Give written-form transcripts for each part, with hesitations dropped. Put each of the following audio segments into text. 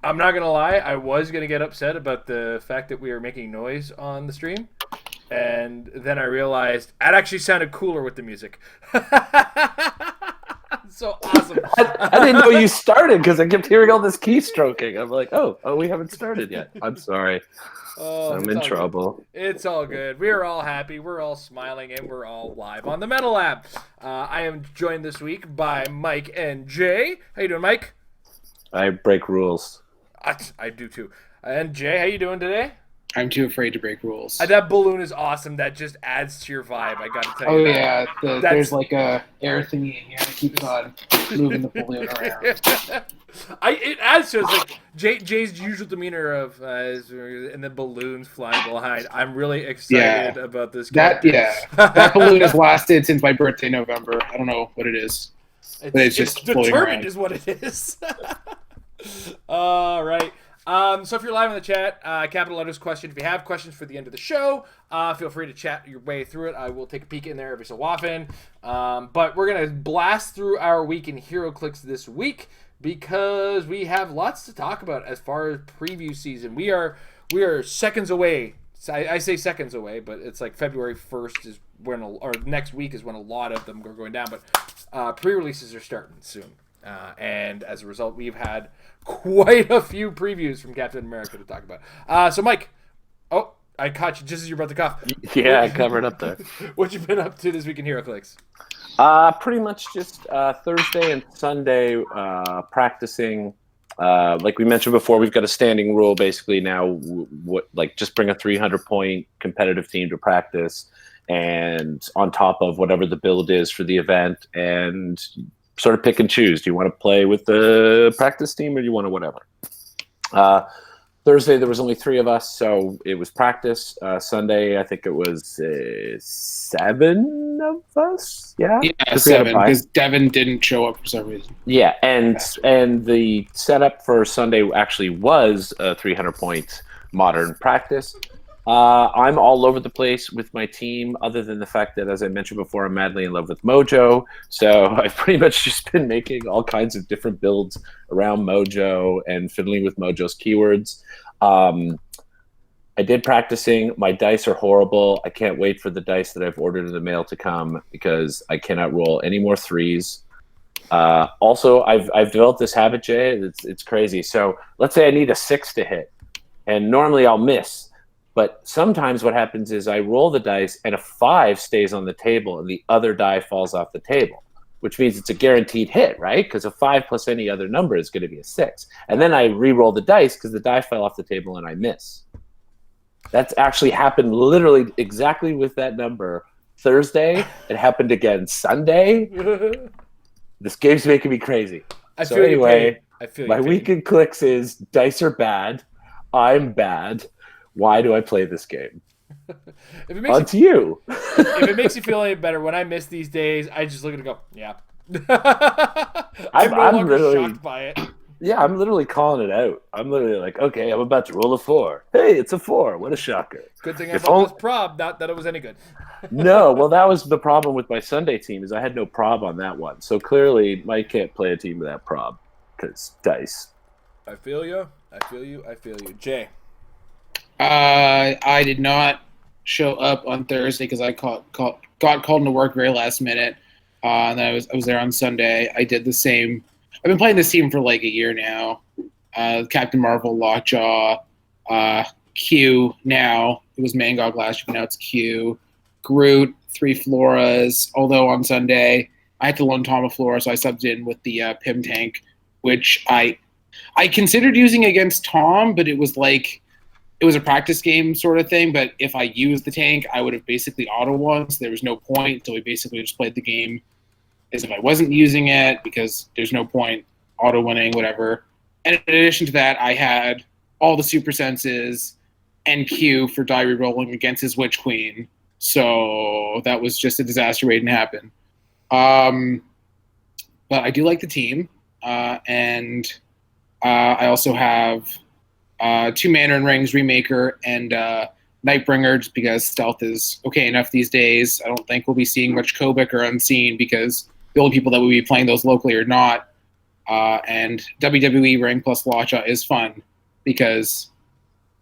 I'm not gonna lie. I was gonna get upset about the fact that we were making noise on the stream, and then I realized it actually sounded cooler with the music. So awesome. I didn't know you started because I kept hearing all this keystroking. I'm like, oh, we haven't started yet. I'm sorry. Oh, I'm it's in all good. trouble. It's all good. We're all happy. We're all smiling, and we're all live on the Metal Lab. I am joined this week by Mike and Jay. How you doing, Mike? I break rules. I do too. And Jay, how you doing today? I'm too afraid to break rules. That balloon is awesome. That just adds to your vibe. I gotta tell Oh you that. yeah, there's like a air thingy in here that keeps on moving the balloon around. It adds to it. It's like Jay's usual demeanor of and the balloons flying behind. I'm really excited about this. That balloon has lasted since my birthday, November. I don't know what it is, but it's just floating determined around. is what it is. All right. So if you're live in the chat, capital letters question. If you have questions for the end of the show, feel free to chat your way through it. I will take a peek in there every so often. But we're going to blast through our week in HeroClix this week because we have lots to talk about as far as preview season. We are seconds away. I say seconds away, but it's like February 1st is when, or next week is when a lot of them are going down. But pre-releases are starting soon. And as a result, we've had quite a few previews from Captain America to talk about. So, Mike, I caught you just as you're about to cough. Yeah, I covered up there. What you been up to this week in HeroClix? Pretty much just Thursday and Sunday practicing. Like we mentioned before, we've got a standing rule basically now. Just bring a 300-point competitive team to practice, and on top of whatever the build is for the event, and sort of pick and choose. Do you want to play with the practice team or do you want to whatever? Thursday, there was only 3 of us, so it was practice. Sunday, I think it was 7 of us. Yeah, 7, because Devin didn't show up for some reason. Yeah, and the setup for Sunday actually was a 300-point modern practice. I'm all over the place with my team, other than the fact that, as I mentioned before, I'm madly in love with Mojo. So I've pretty much just been making all kinds of different builds around Mojo and fiddling with Mojo's keywords. I did practicing. My dice are horrible. I can't wait for the dice that I've ordered in the mail to come because I cannot roll any more 3s. Also, I've developed this habit, Jay. It's crazy. So let's say I need a 6 to hit, and normally I'll miss. But sometimes what happens is I roll the dice and a 5 stays on the table and the other die falls off the table, which means it's a guaranteed hit, right? Because a 5 plus any other number is going to be a 6. And then I re-roll the dice because the die fell off the table and I miss. That's actually happened literally exactly with that number Thursday. It happened again Sunday. This game's making me crazy. I feel my week in clicks is dice are bad. I'm bad. Why do I play this game? If it makes you feel any better, when I miss these days, I just look at it and go, yeah. I'm no longer shocked by it. Yeah, I'm literally calling it out. I'm literally like, okay, I'm about to roll a 4. Hey, it's a 4. What a shocker. Good thing I bought this prob, not that it was any good. No, well, that was the problem with my Sunday team is I had no prob on that one. So clearly, Mike can't play a team without prob because dice. I feel you. Jay. I did not show up on Thursday because I got called into work very last minute, and I was there on Sunday. I did the same. I've been playing this team for like a year now. Captain Marvel, Lockjaw, Q. Now it was Mangog last year, but now it's Q. Groot, 3 Floras. Although on Sunday I had to loan Tom a Flora, so I subbed in with the Pim tank, which I considered using against Tom, but it was like. It was a practice game sort of thing, but if I used the tank, I would have basically auto-won, so there was no point, so we basically just played the game as if I wasn't using it, because there's no point auto-winning, whatever. And in addition to that, I had all the Super Senses and Q for die rolling against his Witch Queen, so that was just a disaster waiting to happen. But I do like the team, and I also have... 2 Mandarin Rings, Remaker, and Nightbringer, just because stealth is okay enough these days. I don't think we'll be seeing much Kobik or Unseen because the only people that will be playing those locally are not And WWE Ring plus Latcha is fun because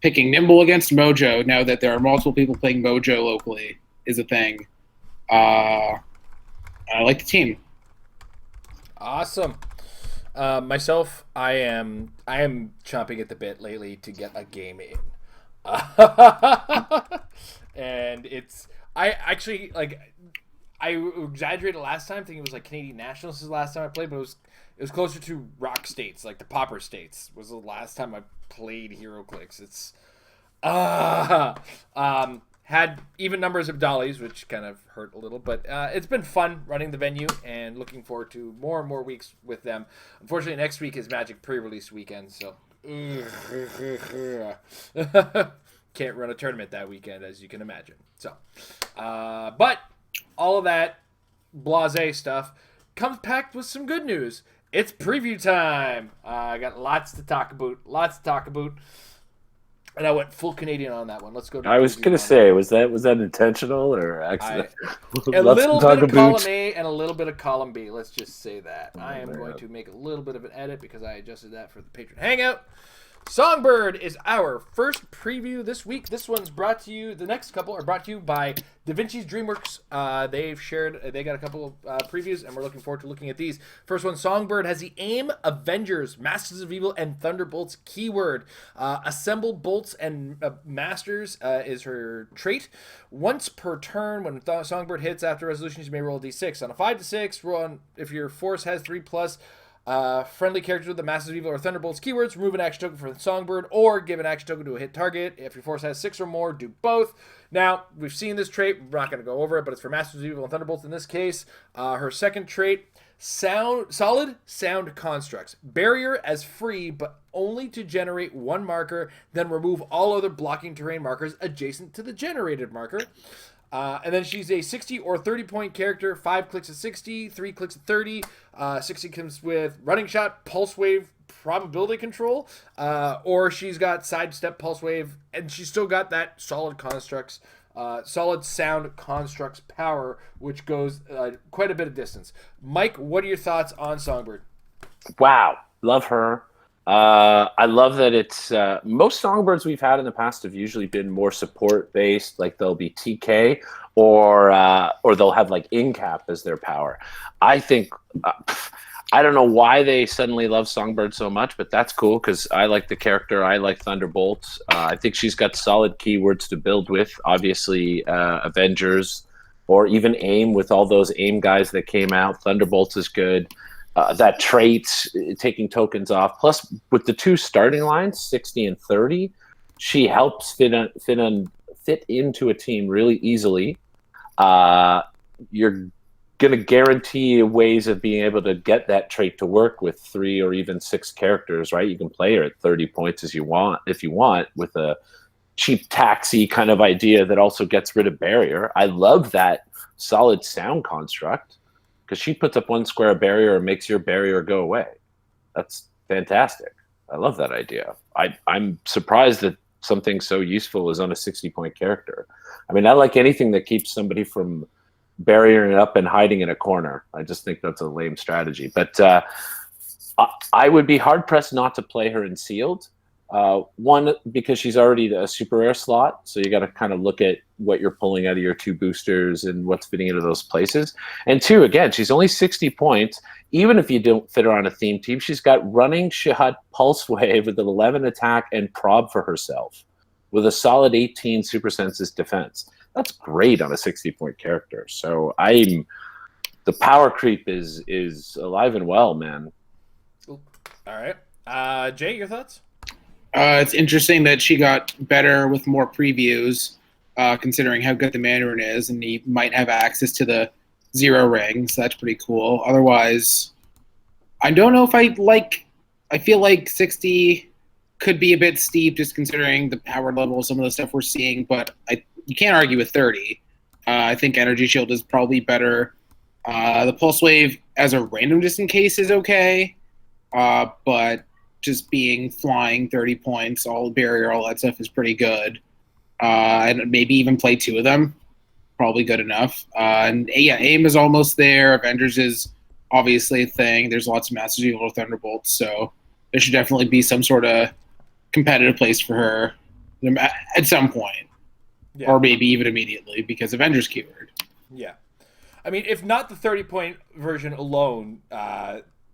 picking Nimble against Mojo, now that there are multiple people playing Mojo locally, is a thing. I like the team. Awesome. Myself, I am chomping at the bit lately to get a game in. And I actually, like, I exaggerated last time thinking it was like Canadian Nationals the last time I played, but it was closer to rock states, like the popper states was the last time I played HeroClix. It's had even numbers of dollies, which kind of hurt a little, but it's been fun running the venue and looking forward to more and more weeks with them. Unfortunately, next week is Magic pre-release weekend, so can't run a tournament that weekend, as you can imagine. So, but all of that blasé stuff comes packed with some good news. It's preview time. I got lots to talk about. And I went full Canadian on that one. Let's go. I was gonna say, was that intentional or accident? A little bit of column A and a little bit of column B. Let's just say that. I am going to make a little bit of an edit because I adjusted that for the Patreon Hangout. Songbird is our first preview this week. This one's brought to you. The next couple are brought to you by Da Vinci's DreamWorks. They got a couple of previews, and we're looking forward to looking at these. First one, Songbird has the AIM, Avengers, Masters of Evil, and Thunderbolts keyword. Assemble bolts and masters is her trait. Once per turn, when Songbird hits after resolutions, you may roll a d6. On a 5 to 6, roll on if your force has 3+. Friendly characters with the Masters of Evil or Thunderbolts keywords, remove an action token for the Songbird, or give an action token to a hit target. If your force has 6 or more, do both. Now, we've seen this trait. We're not going to go over it, but it's for Masters of Evil and Thunderbolts in this case. Her second trait, solid sound constructs. Barrier as free, but only to generate one marker, then remove all other blocking terrain markers adjacent to the generated marker. And then she's a 60 or 30 point character. 5 clicks at 60, 3 clicks at 30. 60 comes with running shot, pulse wave, probability control, or she's got sidestep, pulse wave, and she's still got that solid sound constructs power, which goes quite a bit of distance. Mike, what are your thoughts on Songbird? Wow, love her. I love that it's most Songbirds we've had in the past have usually been more support based, like they'll be TK or they'll have like in-cap as their power. I think I don't know why they suddenly love Songbird so much, but that's cool because I like the character. I like Thunderbolts. I think she's got solid keywords to build with. Obviously, Avengers or even AIM with all those AIM guys that came out. Thunderbolts is good. That trait, taking tokens off, plus with the two starting lines, 60 and 30, she helps fit into a team really easily. You're going to guarantee ways of being able to get that trait to work with 3 or even 6 characters, right? You can play her at 30 points if you want, with a cheap taxi kind of idea that also gets rid of barrier. I love that solid sound construct, because she puts up 1 square barrier and makes your barrier go away. That's fantastic. I love that idea. I'm surprised that something so useful is on a 60-point character. I mean, I like anything that keeps somebody from barriering it up and hiding in a corner. I just think that's a lame strategy. But I would be hard-pressed not to play her in sealed. One, because she's already a super rare slot, so you got to kind of look at what you're pulling out of your 2 boosters and what's fitting into those places. And 2, again, she's only 60 points. Even if you don't fit her on a theme team, she's got running shot, pulse wave with an 11 attack and prob for herself with a solid 18 super senses defense. That's great on a 60-point character. So the power creep is alive and well, man. All right. Jay, your thoughts? It's interesting that she got better with more previews, considering how good the Mandarin is, and he might have access to the 0 ring, so that's pretty cool. Otherwise, I don't know if I feel like 60 could be a bit steep just considering the power level of some of the stuff we're seeing, but you can't argue with 30. I think Energy Shield is probably better. The Pulse Wave as a random distant case is okay, but just being flying 30 points, all barrier, all that stuff is pretty good. And maybe even play 2 of them, probably good enough. And yeah, AIM is almost there. Avengers is obviously a thing. There's lots of Masters of Evil Thunderbolts, so there should definitely be some sort of competitive place for her at some point, or maybe even immediately, because Avengers keyword. Yeah. I mean, if not the 30-point version alone,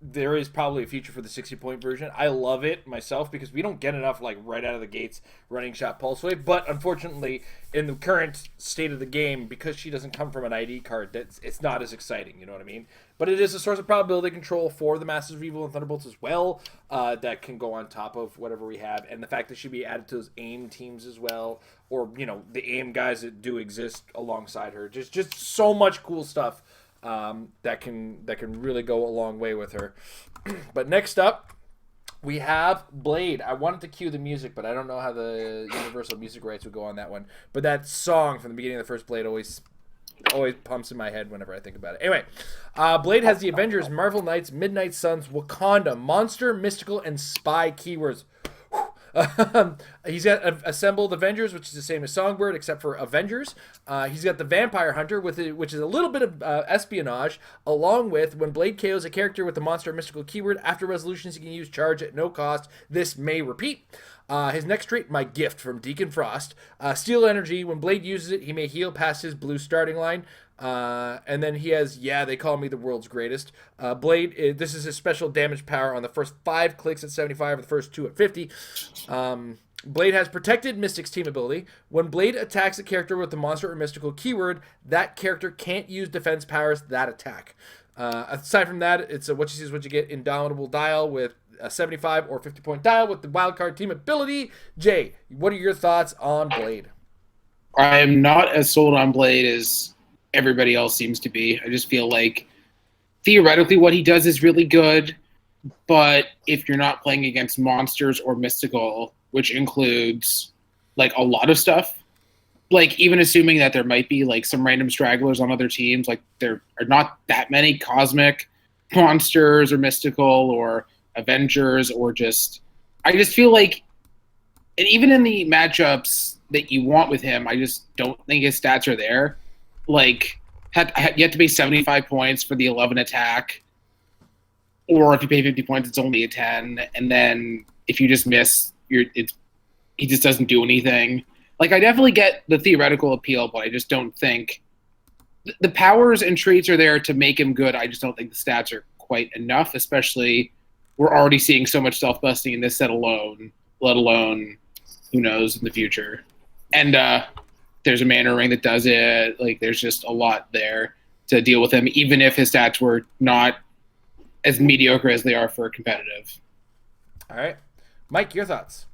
there is probably a future for the 60-point version. I love it myself because we don't get enough like right out of the gates running shot pulse wave. But unfortunately, in the current state of the game, because she doesn't come from an ID card, it's not as exciting. You know what I mean? But it is a source of probability control for the Masters of Evil and Thunderbolts as well. That can go on top of whatever we have, and the fact that she'd be added to those AIM teams as well, or the AIM guys that do exist alongside her. Just so much cool stuff. That can really go a long way with her. But next up, we have Blade. I wanted to cue the music, but I don't know how the Universal music rights would go on that one. But that song from the beginning of the first Blade always pumps in my head whenever I think about it. Anyway, Blade has the Avengers, Marvel Knights, Midnight Suns, Wakanda, Monster, Mystical, and Spy keywords. He's got Assembled Avengers, which is the same as Songbird, except for Avengers. He's got the Vampire Hunter, which is a little bit of espionage, along with when Blade KOs a character with the Monster Mystical keyword, after resolutions he can use charge at no cost. This may repeat. His next trait, My Gift, from Deacon Frost. Steel Energy, when Blade uses it, he may heal past his blue starting line. And then he has, they call me the world's greatest. Blade, this is his special damage power on the first 5 clicks at 75 and the first 2 at 50. Blade has Protected Mystic's team ability. When Blade attacks a character with the Monster or Mystical keyword, that character can't use defense powers that attack. Aside from that, it's a what you see is what you get Indomitable Dial with a 75 or 50-point dial with the wildcard team ability. Jay, what are your thoughts on Blade? I am not as sold on Blade as everybody else seems to be. I just feel like theoretically what he does is really good, but if you're not playing against monsters or mystical, which includes like a lot of stuff, like even assuming that there might be like some random stragglers on other teams, like there are not that many cosmic monsters or mystical or Avengers or I just feel like, and even in the matchups that you want with him, I just don't think his stats are there. Like, you have to pay 75 points for the 11 attack, or if you pay 50 points, it's only a 10. And then if you just miss, he just doesn't do anything. Like, I definitely get the theoretical appeal, but I just don't think the powers and traits are there to make him good. I just don't think the stats are quite enough, especially we're already seeing so much self-busting in this set alone, let alone who knows in the future. And there's a mana ring that does it. Like, there's just a lot there to deal with him, even if his stats were not as mediocre as they are for competitive. All right. Mike, your thoughts?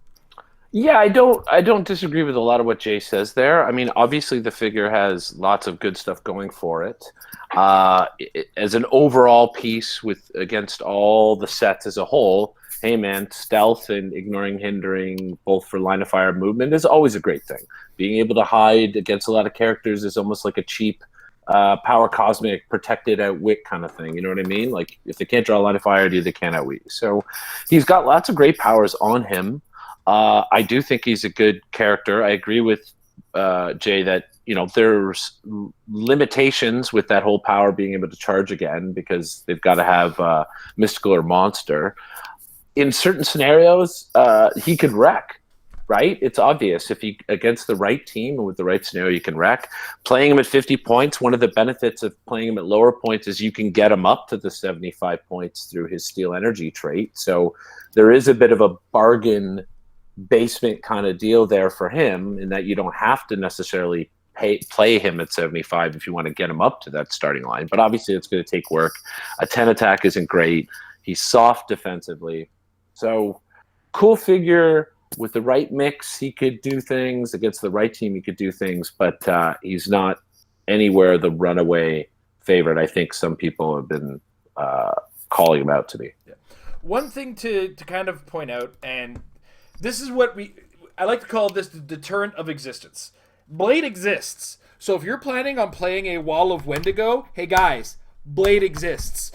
Yeah, I don't disagree with a lot of what Jay says there. I mean, obviously the figure has lots of good stuff going for it. As an overall piece against all the sets as a whole, hey man, stealth and ignoring hindering both for line of fire movement is always a great thing. Being able to hide against a lot of characters is almost like a cheap power cosmic protected outwit kind of thing. You know what I mean? Like if they can't draw a line of fire, they can't outwit you. So he's got lots of great powers on him. I do think he's a good character. I agree with Jay that there's limitations with that whole power being able to charge again because they've got to have mystical or monster. In certain scenarios, he could wreck, right? It's obvious. If he against the right team and with the right scenario, you can wreck. Playing him at 50 points, one of the benefits of playing him at lower points is you can get him up to the 75 points through his Steel Energy trait. So there is a bit of a bargain basement kind of deal there for him in that you don't have to necessarily play him at 75 if you want to get him up to that starting line. But obviously it's going to take work. A 10 attack isn't great. He's soft defensively. So cool figure. With the right mix, he could do things. Against the right team, he could do things. But he's not anywhere the runaway favorite I think some people have been calling him out to be. Yeah. One thing to kind of point out, and this is what I like to call this the deterrent of existence. Blade exists. So if you're planning on playing a Wall of Wendigo, hey guys, Blade exists.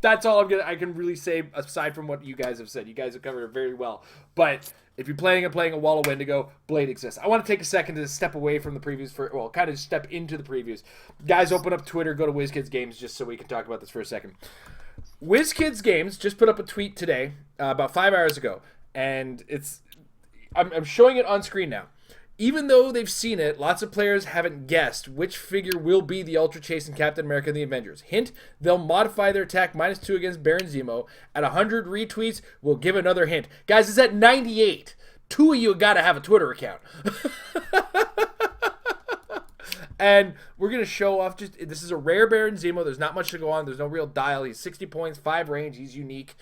That's all I can really say aside from what you guys have said. You guys have covered it very well. But if you're playing a Wall of Wendigo, Blade exists. I want to take a second to step away from the previews kind of step into the previews. Guys, open up Twitter, go to WizKids Games just so we can talk about this for a second. WizKids Games just put up a tweet today, about 5 hours ago, and I'm showing it on screen now. Even though they've seen it, lots of players haven't guessed which figure will be the Ultra Chase in Captain America and the Avengers. Hint, they'll modify their attack -2 against Baron Zemo. At 100 retweets, we'll give another hint. Guys, it's at 98. 2 of you got to have a Twitter account. And we're going to show off this is a rare Baron Zemo. There's not much to go on. There's no real dial. He's 60 points, 5 range. He's unique.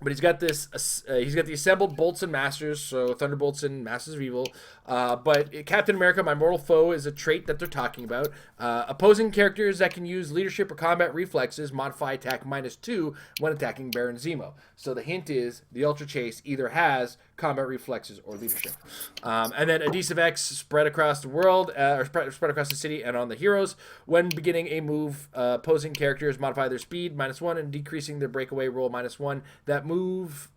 But he's got he's got the assembled bolts and masters, so Thunderbolts and Masters of Evil. But Captain America, my mortal foe, is a trait that they're talking about. Opposing characters that can use leadership or combat reflexes modify attack -2 when attacking Baron Zemo. So the hint is the Ultra Chase either has combat reflexes or leadership. And then Adhesive X spread across the world, or spread across the city and on the heroes. When beginning a move, opposing characters modify their speed -1 and decreasing their breakaway roll -1. That move,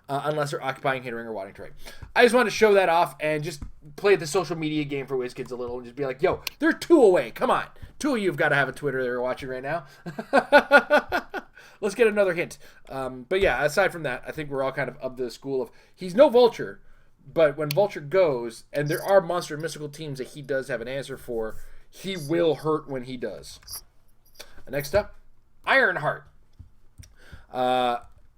unless they're occupying, hindering, or watering terrain. I just wanted to show that off and just play the social media game for WizKids a little and just be like, yo, they're 2 away. Come on. 2 of you have got to have a Twitter they're watching right now. Let's get another hint. But yeah, aside from that, I think we're all kind of the school of he's no Vulture, but when Vulture goes, and there are monster and mystical teams that he does have an answer for, he will hurt when he does. Next up, Ironheart.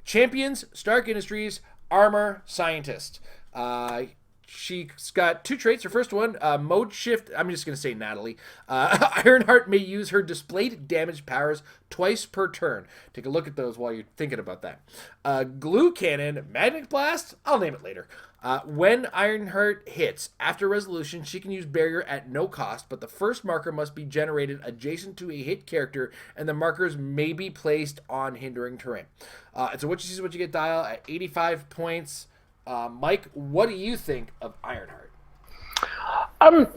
Champions, Stark Industries, Armor, Scientist. She's got 2 traits. Her first one, Mode Shift. I'm just going to say Natalie. Ironheart may use her displayed damage powers twice per turn. Take a look at those while you're thinking about that. Glue Cannon, Magnetic Blast. I'll name it later. When Ironheart hits, after resolution, she can use Barrier at no cost, but the first marker must be generated adjacent to a hit character, and the markers may be placed on hindering terrain. It's a what you see is what you get dial at 85 points. Mike, what do you think of Ironheart?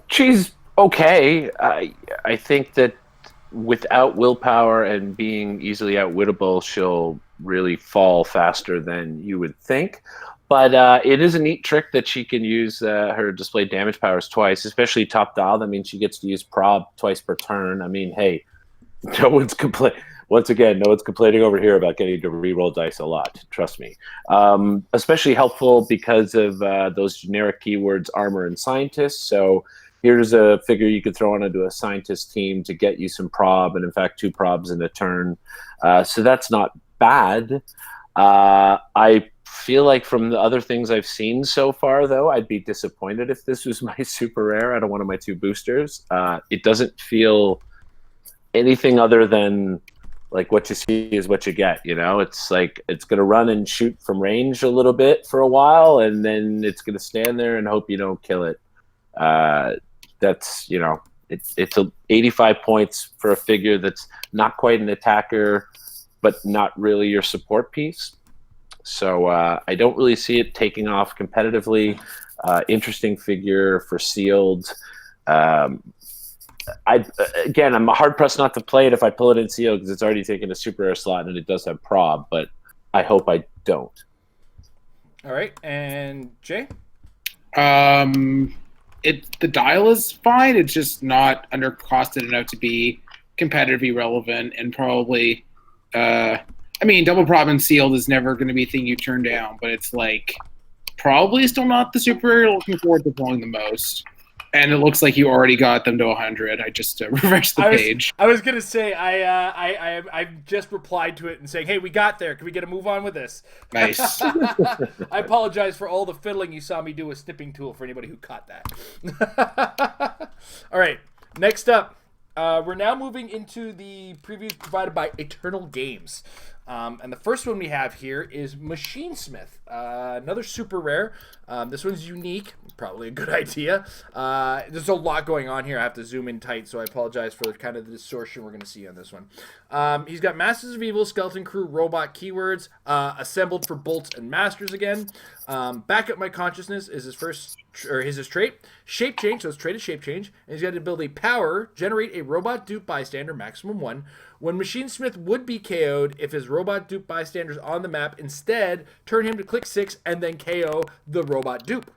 She's okay. I think that without willpower and being easily outwittable, she'll really fall faster than you would think. But it is a neat trick that she can use her displayed damage powers twice, especially top dial. That means she gets to use prob twice per turn. I mean, hey, no one's complaining over here about getting to reroll dice a lot. Trust me. Especially helpful because of those generic keywords, armor and scientist. So here's a figure you could throw onto a scientist team to get you some prob, and in fact, 2 probs in a turn. So that's not bad. I feel like from the other things I've seen so far, though, I'd be disappointed if this was my super rare out of one of my 2 boosters. It doesn't feel anything other than like what you see is what you get. You know, it's like it's going to run and shoot from range a little bit for a while, and then it's going to stand there and hope you don't kill it. That's, you know, it's 85 points for a figure that's not quite an attacker, but not really your support piece. So I don't really see it taking off competitively. Interesting figure for sealed. I'm hard pressed not to play it if I pull it in sealed because it's already taken a super rare slot and it does have prob, but I hope I don't. All right, and Jay? The dial is fine. It's just not undercosted enough to be competitively relevant, and probably double prob and sealed is never going to be a thing you turn down, but it's like probably still not the super you're looking forward to pulling the most. And it looks like you already got them to 100. I just refreshed the page. I was gonna say I just replied to it and saying, hey, we got there. Can we get a move on with this? Nice. I apologize for all the fiddling you saw me do with snipping tool for anybody who caught that. All right, next up. We're now moving into the previews provided by Eternal Games. And the first one we have here is Machine Smith, another super rare. This one's unique, probably a good idea. There's a lot going on here. I have to zoom in tight, so I apologize for kind of the distortion we're going to see on this one. He's got Masters of Evil, Skeleton Crew, Robot keywords, assembled for Bolts and Masters again. Back Up My Consciousness is his trait. Shape Change, so his trait is Shape Change. And he's got to build a power, generate a robot dupe bystander, maximum 1. When Machine Smith would be KO'd if his robot dupe bystander's on the map, instead, turn him to click 6 and then KO the robot dupe.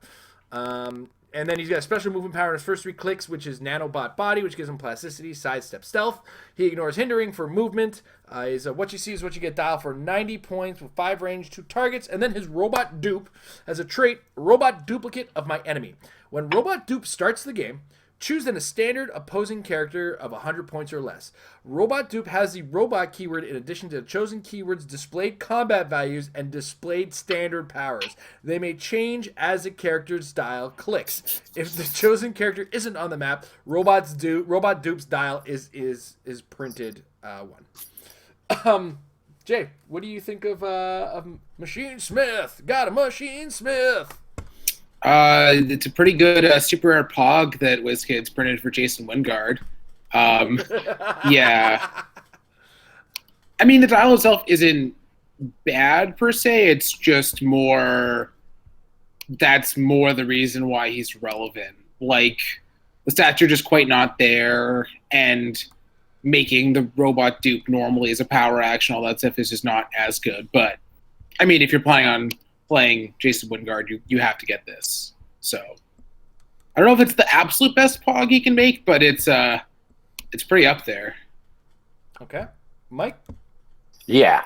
And then he's got a special movement power in his first 3 clicks, which is Nanobot Body, which gives him plasticity, sidestep, stealth. He ignores hindering for movement. Is what you see is what you get. Dial for 90 points with 5 range, 2 targets. And then his Robot Dupe has a trait, Robot Duplicate of My Enemy. When Robot Dupe starts the game, choose then a standard opposing character of 100 points or less. Robot Dupe has the robot keyword in addition to the chosen keywords, displayed combat values, and displayed standard powers. They may change as the character's dial clicks. If the chosen character isn't on the map, Robot Dupe's dial is printed 1. Jay, what do you think of Machine Smith? Got a Machine Smith. It's a pretty good super rare Pog that WizKids printed for Jason Wingard. Yeah. I mean, the dial itself isn't bad per se. It's just that's more the reason why he's relevant. Like, the stats are just quite not there, and making the robot dupe normally as a power action, all that stuff is just not as good. But, I mean, if you're planning on playing Jason Wingard, you have to get this. So I don't know if it's the absolute best Pog he can make, but it's pretty up there. Okay. Mike? Yeah.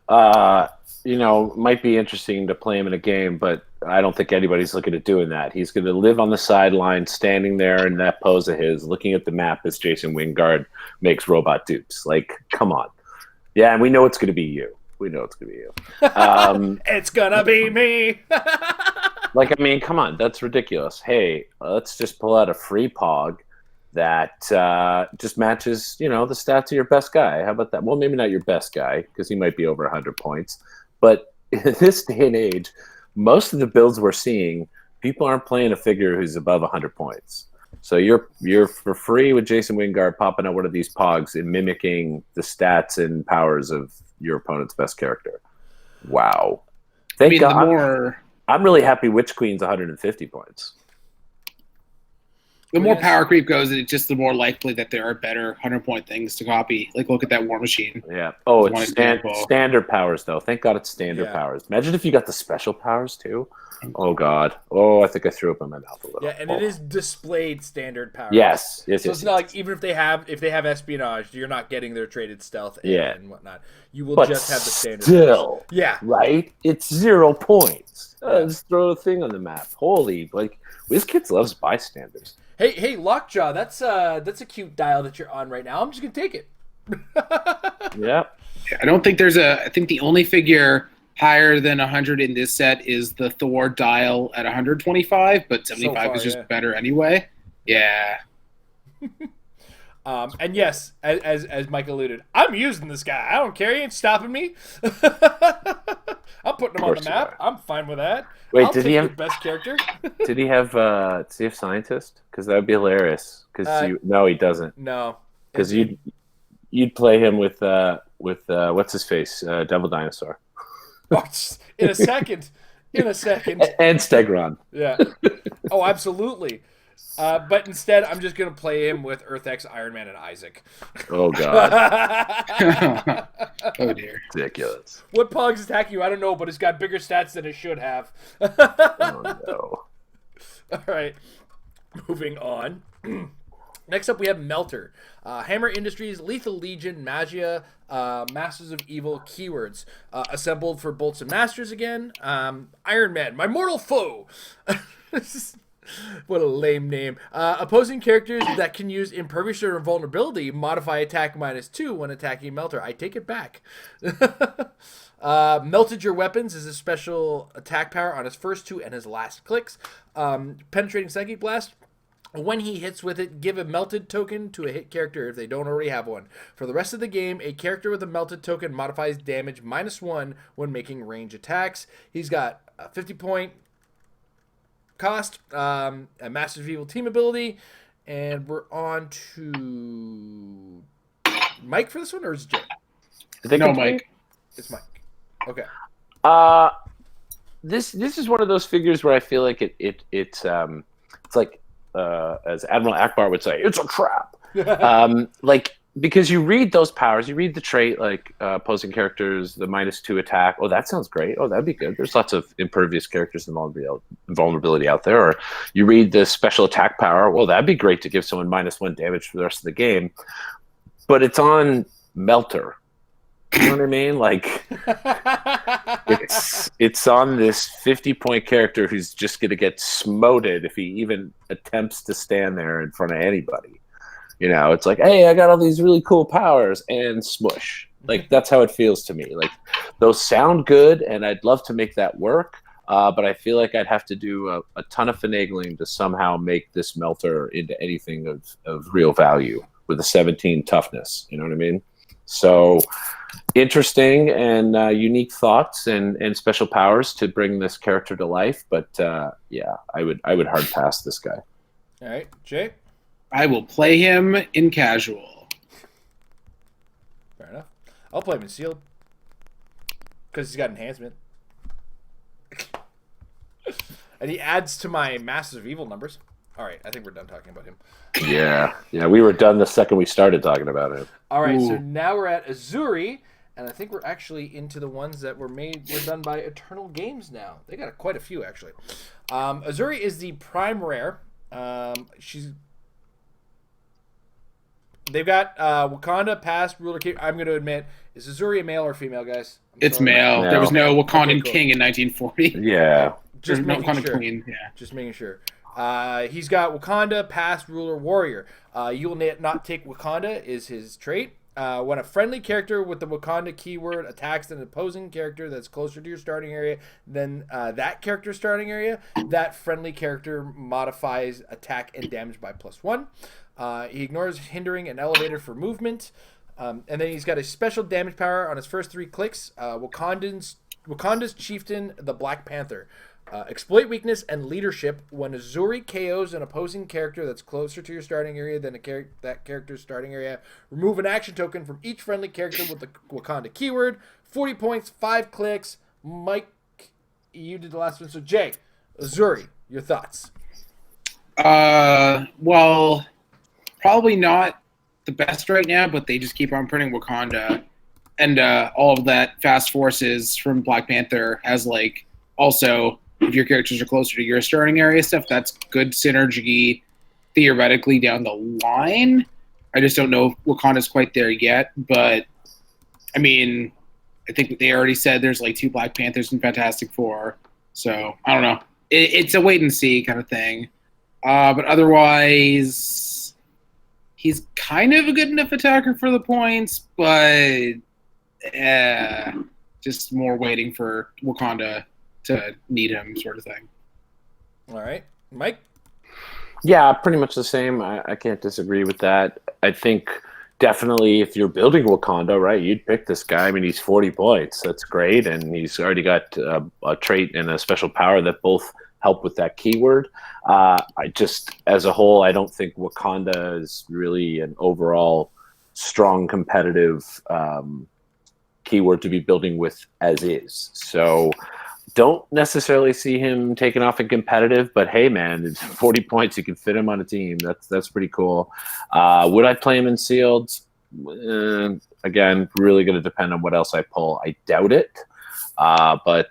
Might be interesting to play him in a game, but I don't think anybody's looking at doing that. He's going to live on the sideline, standing there in that pose of his, looking at the map as Jason Wingard makes robot dupes. Like, come on. Yeah, and we know it's going to be you. It's gonna be me. Come on, that's ridiculous. Hey, let's just pull out a free Pog that just matches, the stats of your best guy. How about that? Well, maybe not your best guy, because he might be over 100 points. But in this day and age, most of the builds we're seeing, people aren't playing a figure who's above 100 points. So you're for free with Jason Wingard popping out one of these Pogs and mimicking the stats and powers of your opponent's best character. Wow. Thank God. I'm really happy Witch Queen's 150 points. The more power creep goes, it's just the more likely that there are better 100-point things to copy. Like, look at that War Machine. Yeah. Oh, it's standard powers, though. Thank God it's standard powers. Imagine if you got the special powers, too. Oh, God. Oh, I think I threw up in my mouth a little. Yeah, and it is displayed standard powers. Yes. So it's not like even if they have espionage, you're not getting their traded stealth and whatnot. You will just have the standard still, powers. Yeah. Right? It's 0 points. Just throw a thing on the map. Holy, WizKids loves bystanders. Hey, Lockjaw, that's a cute dial that you're on right now. I'm just gonna take it. Yeah. I don't think I think the only figure higher than 100 in this set is the Thor dial at 125, but 75 is just better anyway. Yeah. And yes, as Mike alluded, I'm using this guy. I don't care. He ain't stopping me. I'm putting him on the map. I'm fine with that. Wait, did he have the best character? Did he have Scientist? Because that would be hilarious. No, he doesn't. No, because you'd play him with what's his face, Devil Dinosaur. In a second. And Stegron. Yeah. Oh, absolutely. But instead, I'm just going to play him with Earth X, Iron Man, and Isaac. Oh, God. Oh, dear. Ridiculous. What Pog's attacking you? I don't know, but it's got bigger stats than it should have. Oh, no. All right. Moving on. Next up, we have Melter. Hammer Industries, Lethal Legion, Magia, Masters of Evil keywords. Assembled for Bolts and Masters again. Iron Man, my mortal foe. What a lame name. Opposing characters that can use Impervious or Invulnerability modify attack -2 when attacking Melter. I take it back. Melted Your Weapons is a special attack power on his first 2 and his last clicks. Penetrating Psychic Blast. When he hits with it, give a melted token to a hit character if they don't already have one. For the rest of the game, a character with a melted token modifies damage -1 when making range attacks. He's got a 50-point cost, a Masters of Evil team ability, and we're on to Mike for this one, or is it Jay? No, Mike. It's Mike. Okay. This is one of those figures where I feel like it's like as Admiral Akbar would say, it's a trap. Like, because you read those powers, you read the trait like opposing characters, the -2 attack. Oh, that sounds great. Oh, that'd be good. There's lots of impervious characters and vulnerability out there. Or you read the special attack power. Well, that'd be great to give someone -1 damage for the rest of the game. But it's on Melter. You know what I mean? Like, it's on this 50-point character who's just going to get smoted if he even attempts to stand there in front of anybody. You know, it's like, hey, I got all these really cool powers, and smush. Like, that's how it feels to me. Like, those sound good, and I'd love to make that work, but I feel like I'd have to do a ton of finagling to somehow make this Melter into anything of real value with a 17 toughness. You know what I mean? So interesting and unique thoughts and special powers to bring this character to life, but yeah, I would hard pass this guy. All right, Jay. I will play him in casual. Fair enough. I'll play him in sealed because he's got enhancement, and he adds to my Masters of Evil numbers. All right, I think we're done talking about him. Yeah, we were done the second we started talking about it. All right, so now we're at Azuri, and I think we're actually into the ones that were done by Eternal Games now. They got quite a few, actually. Azuri is the prime rare. They've got Wakanda past ruler king. I'm going to admit, is Azuri a male or female, guys? It's male. There was no Wakandan king in 1940. Yeah. Just no making Wakandan sure. queen. Yeah. Just making sure. He's got Wakanda, past ruler, warrior. You will not take Wakanda is his trait. When a friendly character with the Wakanda keyword attacks an opposing character that's closer to your starting area than that character's starting area, that friendly character modifies attack and damage by +1. He ignores hindering and elevated for movement. And then he's got a special damage power on his first 3 clicks. Wakanda's chieftain, the Black Panther. Exploit weakness and leadership. When Azuri KOs an opposing character that's closer to your starting area than that character's starting area, remove an action token from each friendly character with the Wakanda keyword. 40 points, 5 clicks. Mike, you did the last one. So, Jay, Azuri, your thoughts? Well, probably not the best right now, but they just keep on printing Wakanda. And all of that fast forces from Black Panther has, like, also, if your characters are closer to your starting area stuff, that's good synergy theoretically down the line. I just don't know if Wakanda's quite there yet, but I mean, I think they already said there's like 2 Black Panthers in Fantastic Four, so I don't know. It's a wait and see kind of thing. But otherwise, he's kind of a good enough attacker for the points, but just more waiting for Wakanda to need him, sort of thing. All right, Mike? Yeah, pretty much the same. I can't disagree with that. I think definitely if you're building Wakanda, right, you'd pick this guy. I mean, he's 40 points. That's great. And he's already got a trait and a special power that both help with that keyword. I just, as a whole, I don't think Wakanda is really an overall strong competitive keyword to be building with as is. So don't necessarily see him taking off in competitive, but hey, man, it's 40 points. You can fit him on a team. That's pretty cool. Would I play him in sealed? Again, really going to depend on what else I pull. I doubt it, but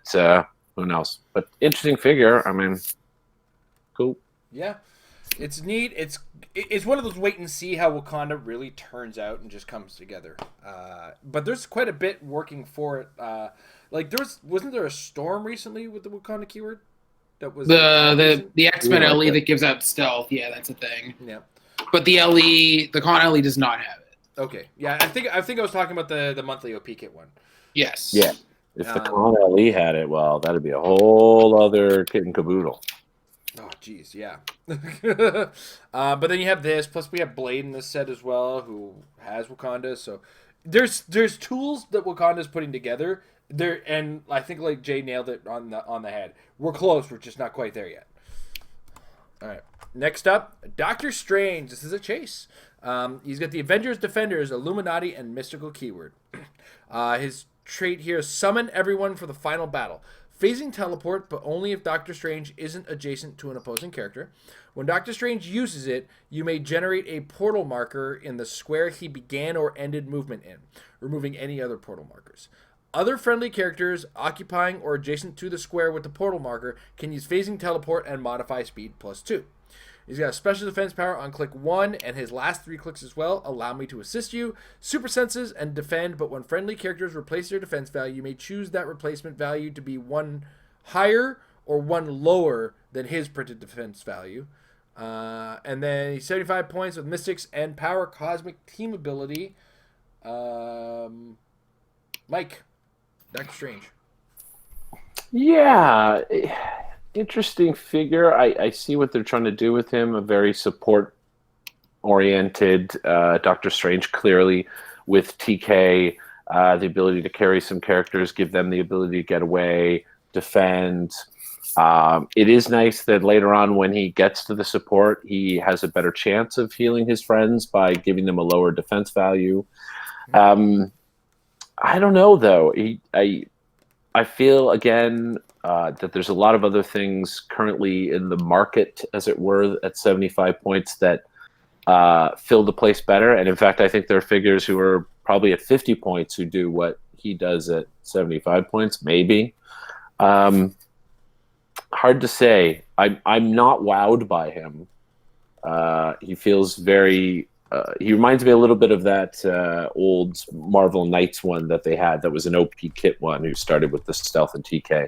who knows? But interesting figure. I mean, cool. Yeah, it's neat. It's one of those wait and see how Wakanda really turns out and just comes together. But there's quite a bit working for it. Like wasn't there a storm recently with the Wakanda keyword? That was the X-Men LE that gives out stealth. Yeah, that's a thing. Yeah, but the LE, the Con LE does not have it. Okay, yeah, I think I was talking about the monthly OP kit one. Yes. Yeah. If the Con LE had it, well, that'd be a whole other kit and caboodle. Oh, geez, yeah. But then you have this. Plus, we have Blade in this set as well, who has Wakanda. So there's tools that Wakanda's putting together. There, and I think like Jay nailed it on the head. We're close. We're just not quite there yet. All right. Next up, Doctor Strange. This is a chase. He's got the Avengers, Defenders, Illuminati, and Mystical Keyword. His trait here is summon everyone for the final battle. Phasing teleport, but only if Doctor Strange isn't adjacent to an opposing character. When Doctor Strange uses it, you may generate a portal marker in the square he began or ended movement in, removing any other portal markers. Other friendly characters occupying or adjacent to the square with the portal marker can use phasing teleport and modify speed +2. He's got a special defense power on click 1, and his last 3 clicks as well. Allow me to assist you. Super senses and defend, but when friendly characters replace their defense value, you may choose that replacement value to be 1 higher or 1 lower than his printed defense value. And then he's 75 points with Mystics and Power Cosmic Team ability. Mike, Doctor Strange. Yeah. Interesting figure. I see what they're trying to do with him. A very support-oriented Doctor Strange, clearly, with TK, the ability to carry some characters, give them the ability to get away, defend. It is nice that later on when he gets to the support, he has a better chance of healing his friends by giving them a lower defense value. I don't know, though. I feel, again, that there's a lot of other things currently in the market, as it were, at 75 points that fill the place better. And in fact, I think there are figures who are probably at 50 points who do what he does at 75 points, maybe. Hard to say. I'm not wowed by him. He feels very... he reminds me a little bit of that old Marvel Knights one that they had that was an OP kit one who started with the stealth and TK.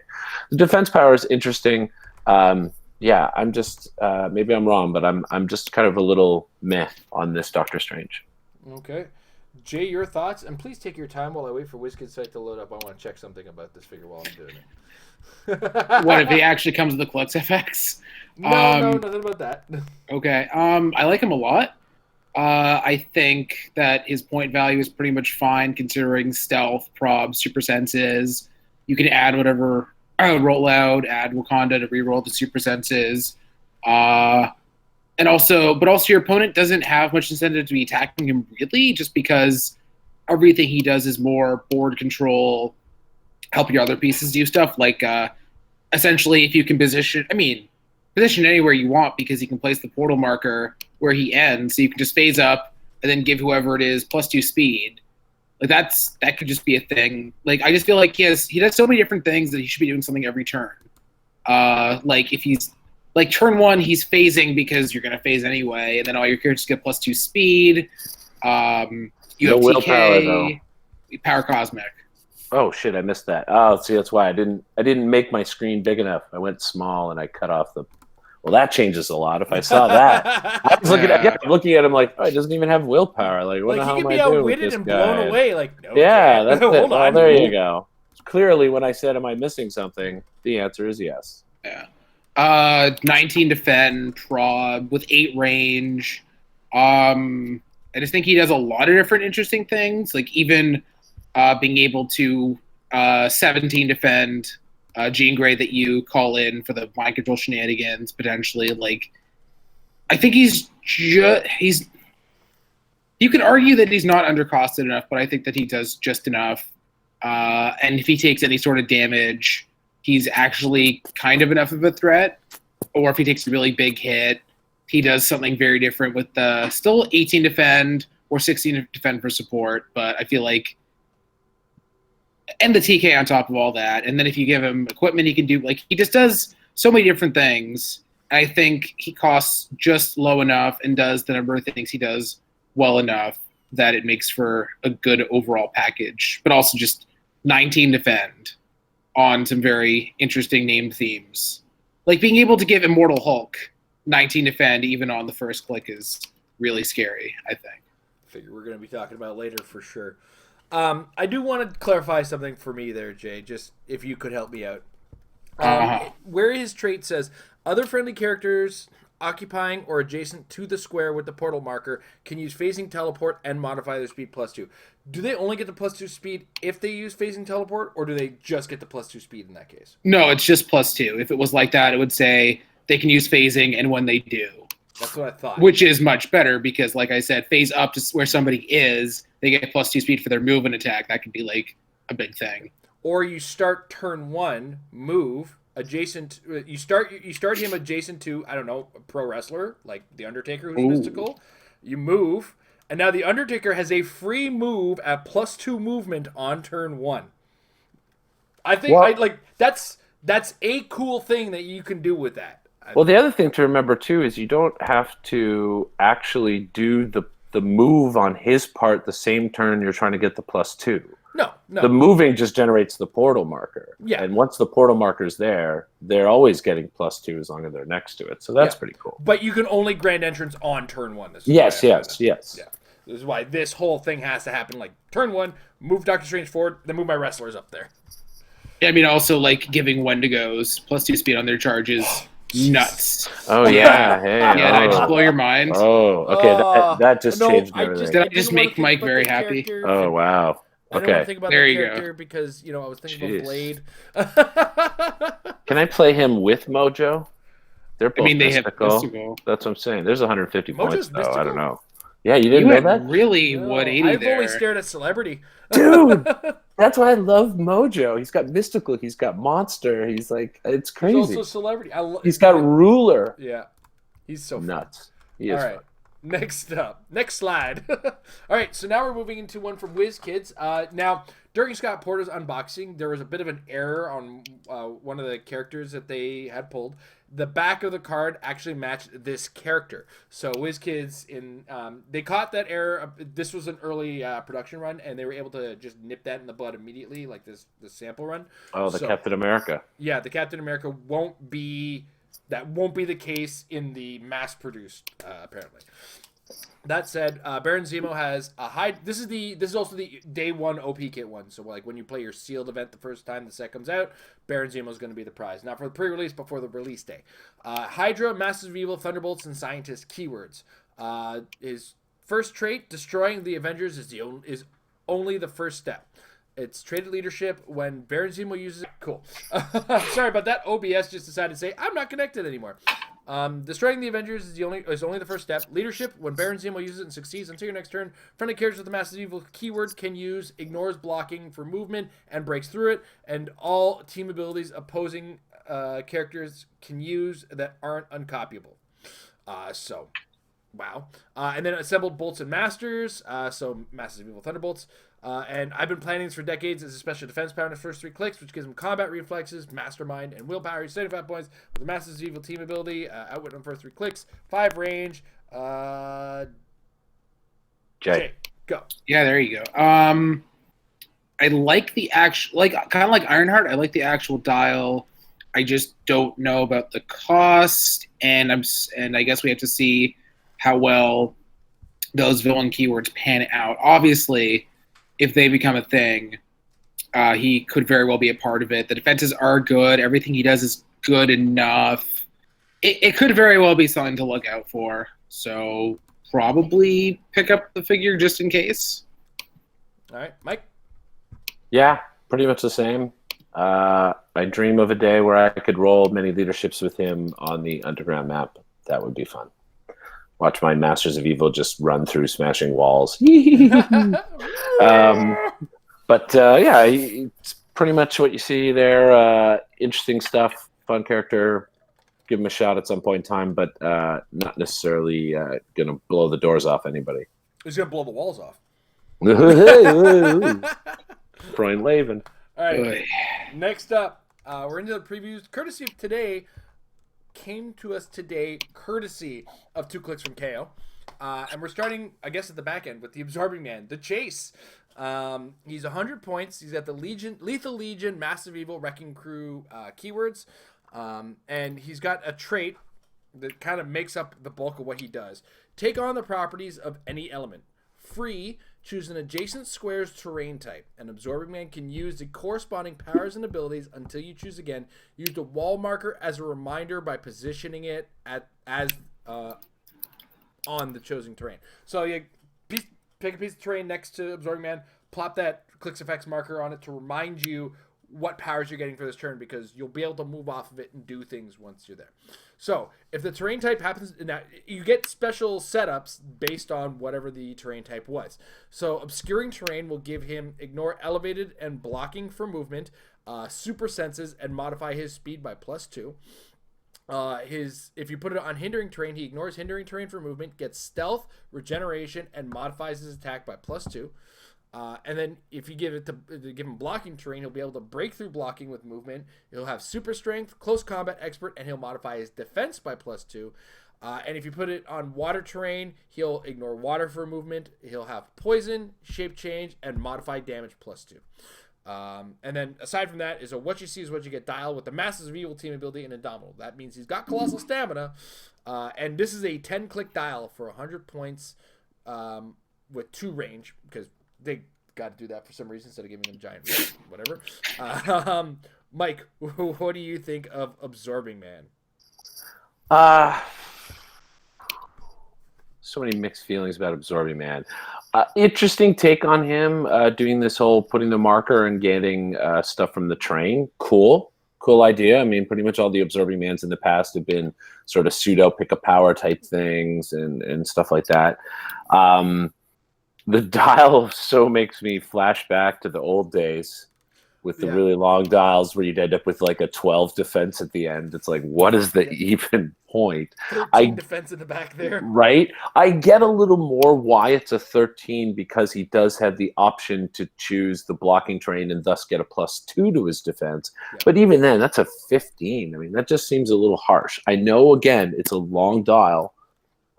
The defense power is interesting. Yeah, I'm just maybe I'm wrong, but I'm just kind of a little meh on this Doctor Strange. Okay. Jay, your thoughts? And please take your time while I wait for WizKid's site to load up. I want to check something about this figure while I'm doing it. What if he actually comes with the Klutz FX? No, nothing about that. Okay. I like him a lot. I think that his point value is pretty much fine considering stealth, prob, super senses. You can add whatever roll out, add Wakanda to reroll the super senses. But also your opponent doesn't have much incentive to be attacking him really, just because everything he does is more board control, help your other pieces do stuff. Like essentially, if you can position anywhere you want, because he can place the portal marker where he ends, so you can just phase up and then give whoever it is +2 speed. Like that could just be a thing. Like I just feel like he does so many different things that he should be doing something every turn. Like if he's like turn 1, he's phasing because you're gonna phase anyway, and then all your characters get +2 speed. You have willpower, TK, Power Cosmic. Oh shit, I missed that. Oh, see, that's why I didn't make my screen big enough. I went small and I cut off the. Well, that changes a lot. If I saw that, I was looking at him like, oh, he doesn't even have willpower. Like, what the hell am I doing with this guy? He could be outwitted and blown away. Like, no, yeah, that's Hold it. on. Well, there you go. Clearly, when I said, "Am I missing something?" the answer is yes. Yeah. 19 defend, prob with 8 range. I just think he does a lot of different interesting things, like even being able to 17 defend. Jean Grey that you call in for the mind control shenanigans potentially. Like, I think he's. You can argue that he's not undercosted enough, but I think that he does just enough. And if he takes any sort of damage, he's actually kind of enough of a threat. Or if he takes a really big hit, he does something very different with the still 18 defend or 16 defend for support. But I feel like. And the TK on top of all that. And then if you give him equipment, he can do, like, he just does so many different things. I think he costs just low enough and does the number of things he does well enough that it makes for a good overall package. But also just 19 defend on some very interesting named themes. Like being able to give Immortal Hulk 19 defend even on the first click is really scary, I think. Figure we're going to be talking about later for sure. I do want to clarify something for me there, Jay, just if you could help me out. Where his trait says, Other friendly characters occupying or adjacent to the square with the portal marker can use phasing teleport and modify their speed +2. Do they only get the +2 speed if they use phasing teleport, or do they just get the +2 speed in that case? No, it's just +2. If it was like that, it would say they can use phasing, and when they do. That's what I thought. Which is much better because, like I said, phase up to where somebody is, they get +2 speed for their move and attack. That could be like a big thing. Or you start turn 1, move adjacent. You start him adjacent to, I don't know, a pro wrestler like the Undertaker, who's mystical. You move, and now the Undertaker has a free move at +2 movement on turn 1. I think that's a cool thing that you can do with that. Well, the other thing to remember too is you don't have to actually do the move on his part the same turn you're trying to get the +2. No. The moving just generates the portal marker. Yeah. And once the portal marker's there, they're always getting +2 as long as they're next to it. So that's pretty cool. But you can only grand entrance on turn 1. Yes. Yeah. This is why this whole thing has to happen. Like turn 1, move Doctor Strange forward, then move my wrestlers up there. Yeah, I mean, also like giving Wendigos +2 speed on their charges. Nuts. Oh yeah, hey. Yeah, did I just blow your mind? Oh, okay. That just changed everything. Did I just make Mike very happy? Oh wow. I don't want to think about there that you character go. because I was thinking about Blade. Can I play him with Mojo? They're both they mystical. have mystical. That's what I'm saying. There's 150 Mojo's points though. mystical? I don't know. Yeah, you didn't know that? Really No, 180 I've there. only stared at Celebrity. Dude, that's why I love Mojo. He's got mystical. He's got monster. He's like, it's crazy. He's also Celebrity. He's got ruler. Yeah. He's so Nuts. He is All right. fun. Next slide. All right, so now we're moving into one from WizKids. Now, during Scott Porter's unboxing, there was a bit of an error on one of the characters that they had pulled. The back of the card actually matched this character. So WizKids, they caught that error. This was an early production run, and they were able to just nip that in the bud immediately, like this sample run. Oh, the Captain America. Yeah, the Captain America won't be the case in the mass-produced, apparently. That said, Baron Zemo has a high. This is also the day 1 OP kit one. So like when you play your sealed event the first time the set comes out, Baron Zemo is going to be the prize. Not for the pre-release, but for the release day. Hydra, Masters of Evil, Thunderbolts, and Scientist keywords. His first trait, destroying the Avengers, is only the first step. It's traded leadership when Baron Zemo uses it. Cool. Sorry about that. OBS just decided to say I'm not connected anymore. Destroying the Avengers is only the first step. Leadership, when Baron Zemo uses it and succeeds until your next turn, friendly characters with the Masters of Evil keyword can use ignores blocking for movement and breaks through it, and all team abilities opposing characters can use that aren't uncopyable. Wow. And then assembled bolts and masters, so Masters of Evil Thunderbolts. And I've been planning this for decades as a special defense power in the first 3 clicks, which gives him combat reflexes, mastermind, and willpower. He's 75 points with the Masters of Evil team ability, outwit on the first 3 clicks, 5 range. Jay, go. Yeah, there you go. I like the actual, kind of like Ironheart. I like the actual dial. I just don't know about the cost, and I guess we have to see how well those villain keywords pan out. Obviously, if they become a thing, he could very well be a part of it. The defenses are good. Everything he does is good enough. It could very well be something to look out for. So probably pick up the figure just in case. All right, Mike? Yeah, pretty much the same. I dream of a day where I could roll many leaderships with him on the underground map. That would be fun. Watch my Masters of Evil just run through smashing walls. Yeah, it's pretty much what you see there. Interesting stuff, fun character. Give him a shot at some point in time, but not necessarily going to blow the doors off anybody. He's going to blow the walls off. Brian Laven. All right, next up, we're into the previews. Courtesy of today, came to us today courtesy of 2 clicks from KO. And we're starting, I guess, at the back end with the Absorbing Man, the Chase. He's 100 points. He's got the Lethal Legion, Massive Evil, Wrecking Crew keywords. And he's got a trait that kind of makes up the bulk of what he does. Take on the properties of any element. Free, Choose an adjacent square's terrain type. An Absorbing Man can use the corresponding powers and abilities until you choose again. Use the wall marker as a reminder by positioning it on the chosen terrain. So you pick a piece of terrain next to Absorbing Man, plop that clicks effects marker on it to remind you what powers you're getting for this turn, because you'll be able to move off of it and do things once you're there. So if the terrain type happens, now you get special setups based on whatever the terrain type was. So obscuring terrain will give him ignore elevated and blocking for movement, super senses, and modify his speed by +2. If you put it on hindering terrain, he ignores hindering terrain for movement, gets stealth, regeneration, and modifies his attack by +2. And then if you give him blocking terrain, he'll be able to break through blocking with movement. He'll have super strength, close combat expert, and he'll modify his defense by +2. And if you put it on water terrain, he'll ignore water for movement. He'll have poison, shape change, and modify damage +2. And then aside from that is a what you see is what you get dial with the Masters of Evil team ability and Indomitable. That means he's got colossal stamina. And this is a 10-click dial for 100 points with 2 range, because they got to do that for some reason instead of giving him giant whatever. Mike, what do you think of Absorbing Man? So many mixed feelings about Absorbing Man. Interesting take on him, doing this whole putting the marker and getting stuff from the train. Cool idea. I mean, pretty much all the Absorbing Mans in the past have been sort of pseudo pick a power type things and stuff like that. The dial so makes me flash back to the old days with the really long dials where you'd end up with like a 12 defense at the end. It's like, what is the even point? 13 defense in the back there. Right? I get a little more why it's a 13, because he does have the option to choose the blocking terrain and thus get a +2 to his defense. Yeah. But even then, that's a 15. I mean, that just seems a little harsh. I know, again, it's a long dial.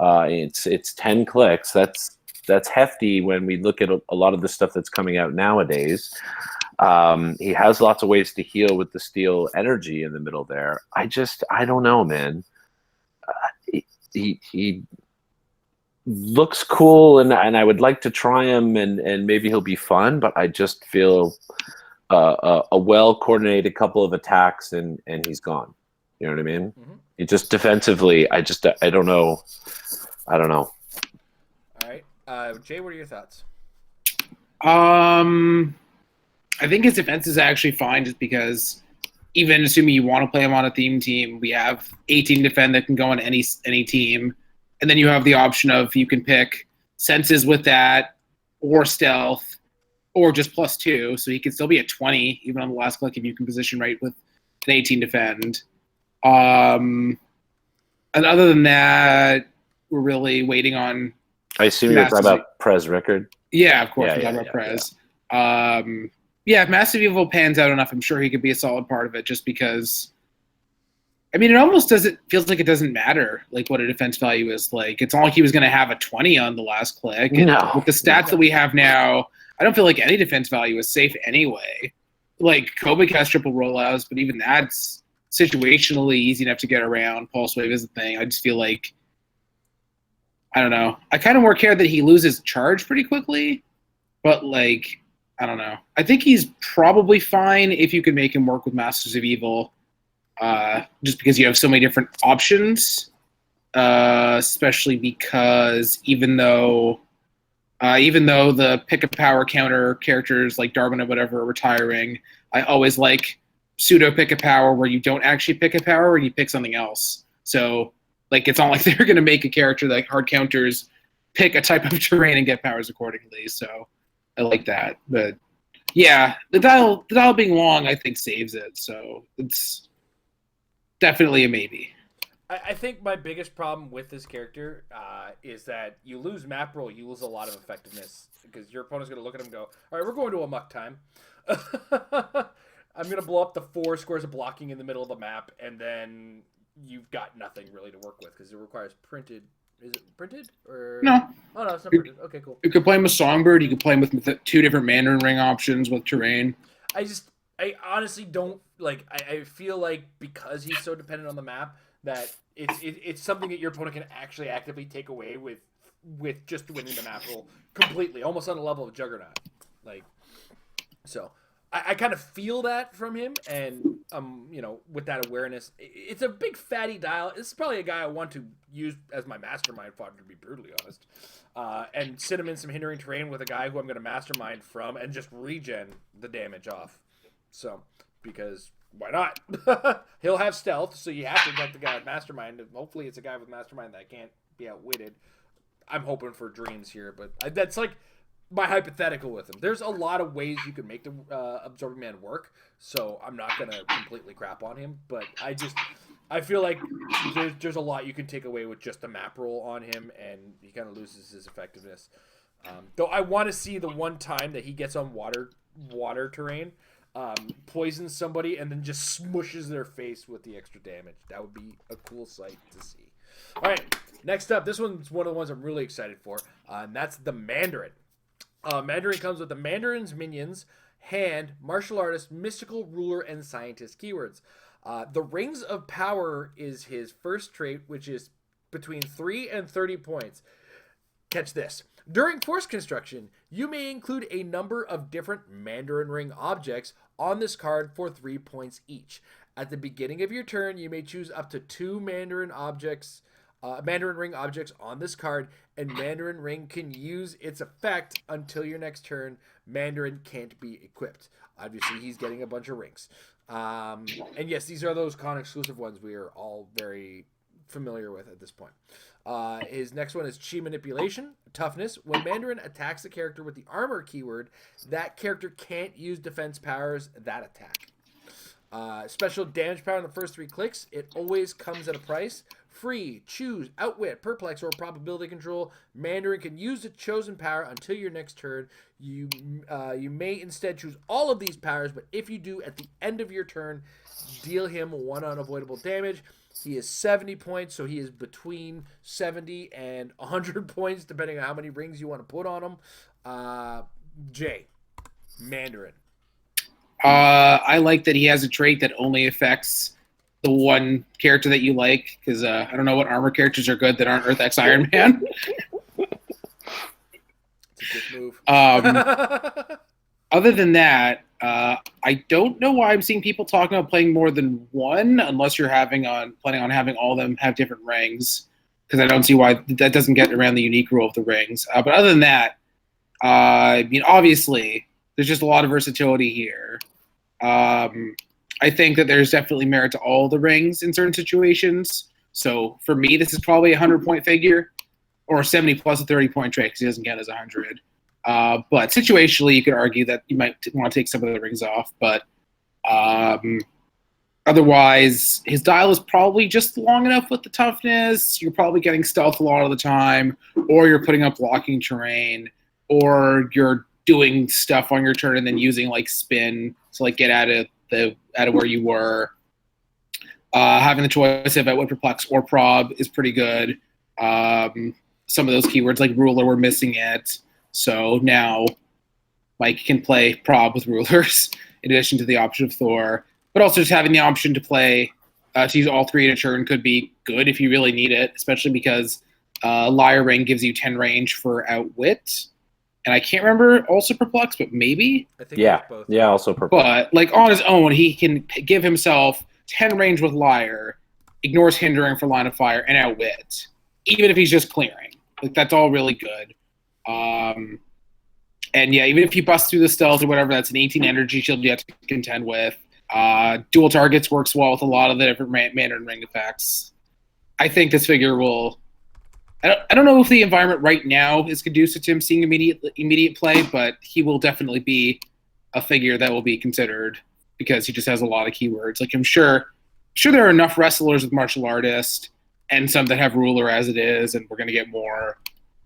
It's 10 clicks. That's hefty when we look at a lot of the stuff that's coming out nowadays. He has lots of ways to heal with the steel energy in the middle there. I don't know, man. He looks cool, and I would like to try him, and maybe he'll be fun, but I just feel a well-coordinated couple of attacks, and he's gone. You know what I mean? Mm-hmm. It just defensively, I don't know. I don't know. All right. Jay, what are your thoughts? I think his defense is actually fine, just because even assuming you want to play him on a theme team, we have 18 defend that can go on any team. And then you have the option of you can pick senses with that, or stealth, or just +2. So he can still be at 20, even on the last click, if you can position right with an 18 defend. And other than that, we're really waiting on... I assume you're talking about Prez Rickard? Yeah, of course. We're talking about Prez. Yeah, if Massive Evil pans out enough, I'm sure he could be a solid part of it, just because... I mean, it almost feels like it doesn't matter, like, what a defense value is. Like, it's not like he was going to have a 20 on the last click. No. With the stats that we have now, I don't feel like any defense value is safe anyway. Like, Kobik has triple rollouts, but even that's situationally easy enough to get around. Pulse Wave is the thing. I just feel like... I don't know. I kind of more care that he loses charge pretty quickly, but, like, I don't know. I think he's probably fine if you can make him work with Masters of Evil, just because you have so many different options, especially because even though the pick a power counter characters like Darwin or whatever are retiring, I always like pseudo pick a power where you don't actually pick a power and you pick something else. So, like, it's not like they're going to make a character that hard counters pick a type of terrain and get powers accordingly. So I like that. But yeah, the dial being long, I think, saves it. So it's definitely a maybe. I think my biggest problem with this character is that you lose map roll, you lose a lot of effectiveness, because your opponent's going to look at him and go, all right, we're going to a muck time. I'm going to blow up the 4 squares of blocking in the middle of the map, and then you've got nothing really to work with, because it requires printed. Is it printed? Or... No. Oh, no, it's not printed. Okay, cool. You could play him with Songbird. You could play him with 2 different Mandarin Ring options with terrain. I honestly don't, like, I feel like because he's so dependent on the map that it's something that your opponent can actually actively take away with with just winning the map roll completely, almost on the level of Juggernaut. Like, so I kind of feel that from him, and with that awareness, it's a big fatty dial. This is probably a guy I want to use as my mastermind fodder, to be brutally honest, and sit him in some hindering terrain with a guy who I'm going to mastermind from, and just regen the damage off. So, because why not? He'll have stealth, so you have to get the guy with mastermind. Hopefully, it's a guy with mastermind that can't be outwitted. I'm hoping for dreams here, but that's like my hypothetical with him. There's a lot of ways you can make the Absorbing Man work, so I'm not going to completely crap on him, but I feel like there's a lot you can take away with just a map roll on him, and he kind of loses his effectiveness. Though I want to see the one time that he gets on water terrain, poisons somebody, and then just smushes their face with the extra damage. That would be a cool sight to see. All right, next up, this one's one of the ones I'm really excited for, and that's the Mandarin. Mandarin comes with the Mandarin's minions, hand, martial artist, mystical ruler, and scientist keywords. The Rings of Power is his first trait, which is between 3 and 30 points. Catch this. During force construction, you may include a number of different Mandarin Ring objects on this card for 3 points each. At the beginning of your turn, you may choose up to 2 Mandarin Ring objects on this card, and Mandarin Ring can use its effect until your next turn. Mandarin can't be equipped. Obviously, he's getting a bunch of rings. And yes, these are those con exclusive ones we are all very familiar with at this point. His next one is Chi Manipulation, Toughness. When Mandarin attacks a character with the armor keyword, that character can't use defense powers that attack. Special damage power in the first 3 clicks. It always comes at a price. Free, choose, outwit, perplex, or probability control. Mandarin can use the chosen power until your next turn. You may instead choose all of these powers, but if you do, at the end of your turn, deal him 1 unavoidable damage. He is 70 points, so he is between 70 and 100 points, depending on how many rings you want to put on him. Jay, Mandarin. I like that he has a trait that only affects the one character that you like, because I don't know what armor characters are good that aren't Earth X Iron Man. It's a good move. Other than that, I don't know why I'm seeing people talking about playing more than one, unless you're planning on having all of them have different rings, because I don't see why that doesn't get around the unique rule of the rings. But other than that, obviously, there's just a lot of versatility here. I think that there's definitely merit to all the rings in certain situations. So for me, this is probably a 100-point figure, or 70 plus a 30-point trait, because he doesn't count as 100. But situationally, you could argue that you might want to take some of the rings off. But otherwise, his dial is probably just long enough with the toughness. You're probably getting stealth a lot of the time, or you're putting up blocking terrain, or you're doing stuff on your turn and then using like spin to like get out of where you were. Having the choice of outwit, perplex, or prob is pretty good. Some of those keywords like ruler were missing it, so now Mike can play prob with rulers in addition to the option of Thor. But also just having the option to play to use all 3 in a turn could be good if you really need it, especially because Liar Ring gives you 10 range for outwit. And I can't remember also perplex, but maybe. I think both. Yeah, also perplex. But like on his own, he can give himself 10 range with Liar, ignores hindering for line of fire, and outwit, even if he's just clearing. Like that's all really good. And yeah, even if he busts through the stealth or whatever, that's an 18 energy shield you have to contend with. Dual targets works well with a lot of the different Mandarin Ring effects. I think this figure will. I don't know if the environment right now is conducive to him seeing immediate play, but he will definitely be a figure that will be considered because he just has a lot of keywords. Like I'm sure there are enough wrestlers with martial artist and some that have ruler as it is, and we're going to get more.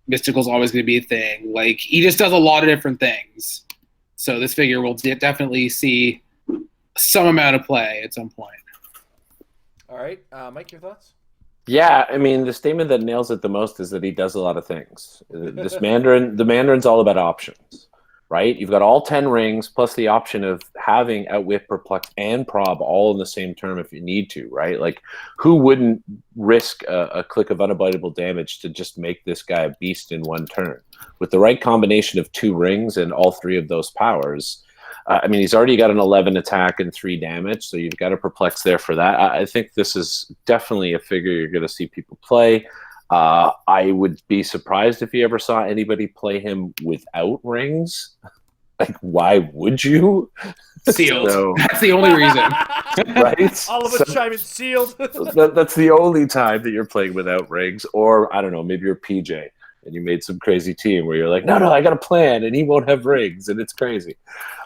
Mystical's always going to be a thing. Like he just does a lot of different things. So this figure will definitely see some amount of play at some point. All right, Mike, your thoughts? Yeah, I mean, the statement that nails it the most is that he does a lot of things. The Mandarin's all about options. right? You've got all 10 rings plus the option of having Outwit, Perplex, and Prob all in the same turn if you need to, right? Like, who wouldn't risk a click of unavoidable damage to just make this guy a beast in one turn? With the right combination of 2 rings and all 3 of those powers, I mean, he's already got an 11 attack and 3 damage, so you've got a Perplex there for that. I think this is definitely a figure you're going to see people play. I would be surprised if you ever saw anybody play him without rings. Like, why would you? Sealed. So, That's the only reason. right? All of us chime in sealed. That's the only time that you're playing without rings. Or, I don't know, maybe you're PJ and you made some crazy team where you're like, no, I got a plan and he won't have rings, and it's crazy.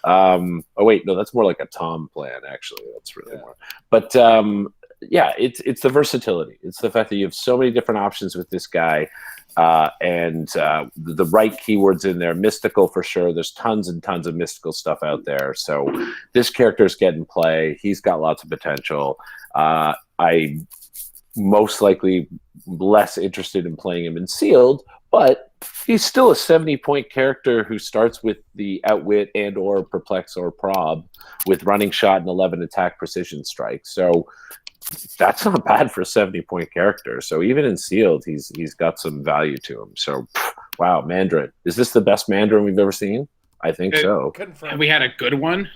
Oh, wait, no, that's more like a Tom plan, actually. That's really more. But, yeah, it's the versatility. It's the fact that you have so many different options with this guy, and the right keywords in there. Mystical for sure. There's tons and tons of mystical stuff out there. So this character's getting play. He's got lots of potential. I most likely less interested in playing him in sealed, but he's still a 70-point character who starts with the Outwit and or Perplex or Prob with running shot and 11 attack precision strike. So that's not bad for a 70-point character. So even in sealed, he's got some value to him. So wow, Mandarin. Is this the best Mandarin we've ever seen? I think so. And we had a good one?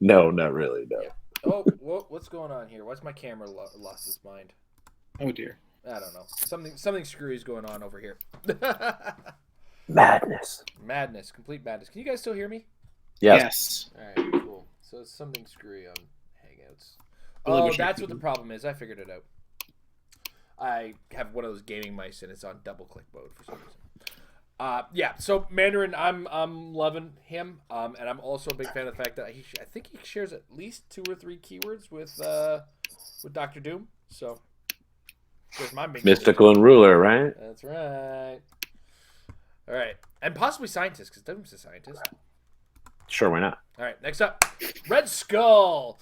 No, not really, no. Oh, what's going on here? Why's my camera lost its mind? Oh dear. I don't know. Something screwy is going on over here. Madness. Complete madness. Can you guys still hear me? Yes. All right, cool. So it's something screwy on Hangouts. Oh, that's what the problem is. I figured it out. I have one of those gaming mice and it's on double click mode for some reason. Yeah. So Mandarin, I'm loving him, and I'm also a big fan of the fact that I think he shares at least 2 or 3 keywords with Dr. Doom. So. My Mystical and Ruler, right? That's right. All right. And possibly Scientist, because Doom's a scientist. Sure, why not? All right, next up. Red Skull.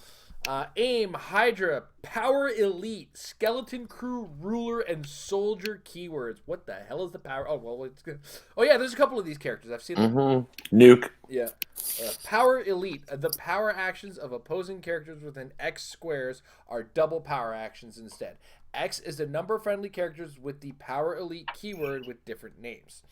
Aim, Hydra, Power Elite, Skeleton Crew, Ruler, and Soldier keywords. What the hell is the power? Oh, well, it's good. Oh, yeah, there's a couple of these characters. I've seen them. Nuke. Yeah. Power Elite. The power actions of opposing characters within X squares are double power actions instead. X is the number of friendly characters with the Power Elite keyword with different names.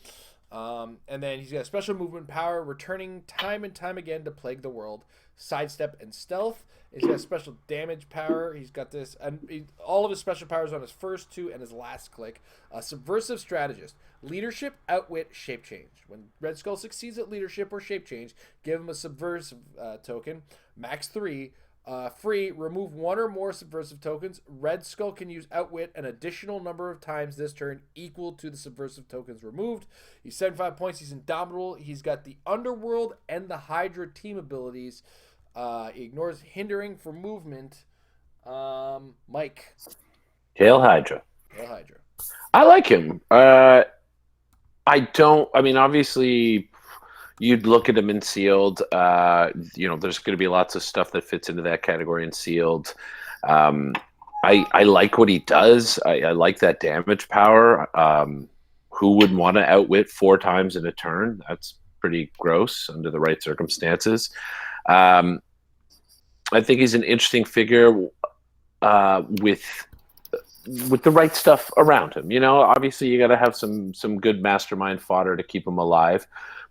And then he's got a special movement power, returning time and time again to plague the world, sidestep, and stealth. He's got a special damage power. He's got this, and all of his special powers on his first 2 and his last click. Subversive strategist, leadership, outwit, shape change. When Red Skull succeeds at leadership or shape change, give him a subversive token, max 3. Free, remove 1 or more subversive tokens. Red Skull can use Outwit an additional number of times this turn equal to the subversive tokens removed. He's 75 points. He's indomitable. He's got the Underworld and the Hydra team abilities. He ignores hindering for movement. Mike. Hail Hydra. Hail Hydra. I like him. Obviously, you'd look at him in sealed. There's going to be lots of stuff that fits into that category in sealed. I like what he does. I like that damage power. Who wouldn't want to Outwit 4 times in a turn? That's pretty gross under the right circumstances. I think he's an interesting figure with the right stuff around him. Obviously you got to have some good mastermind fodder to keep him alive.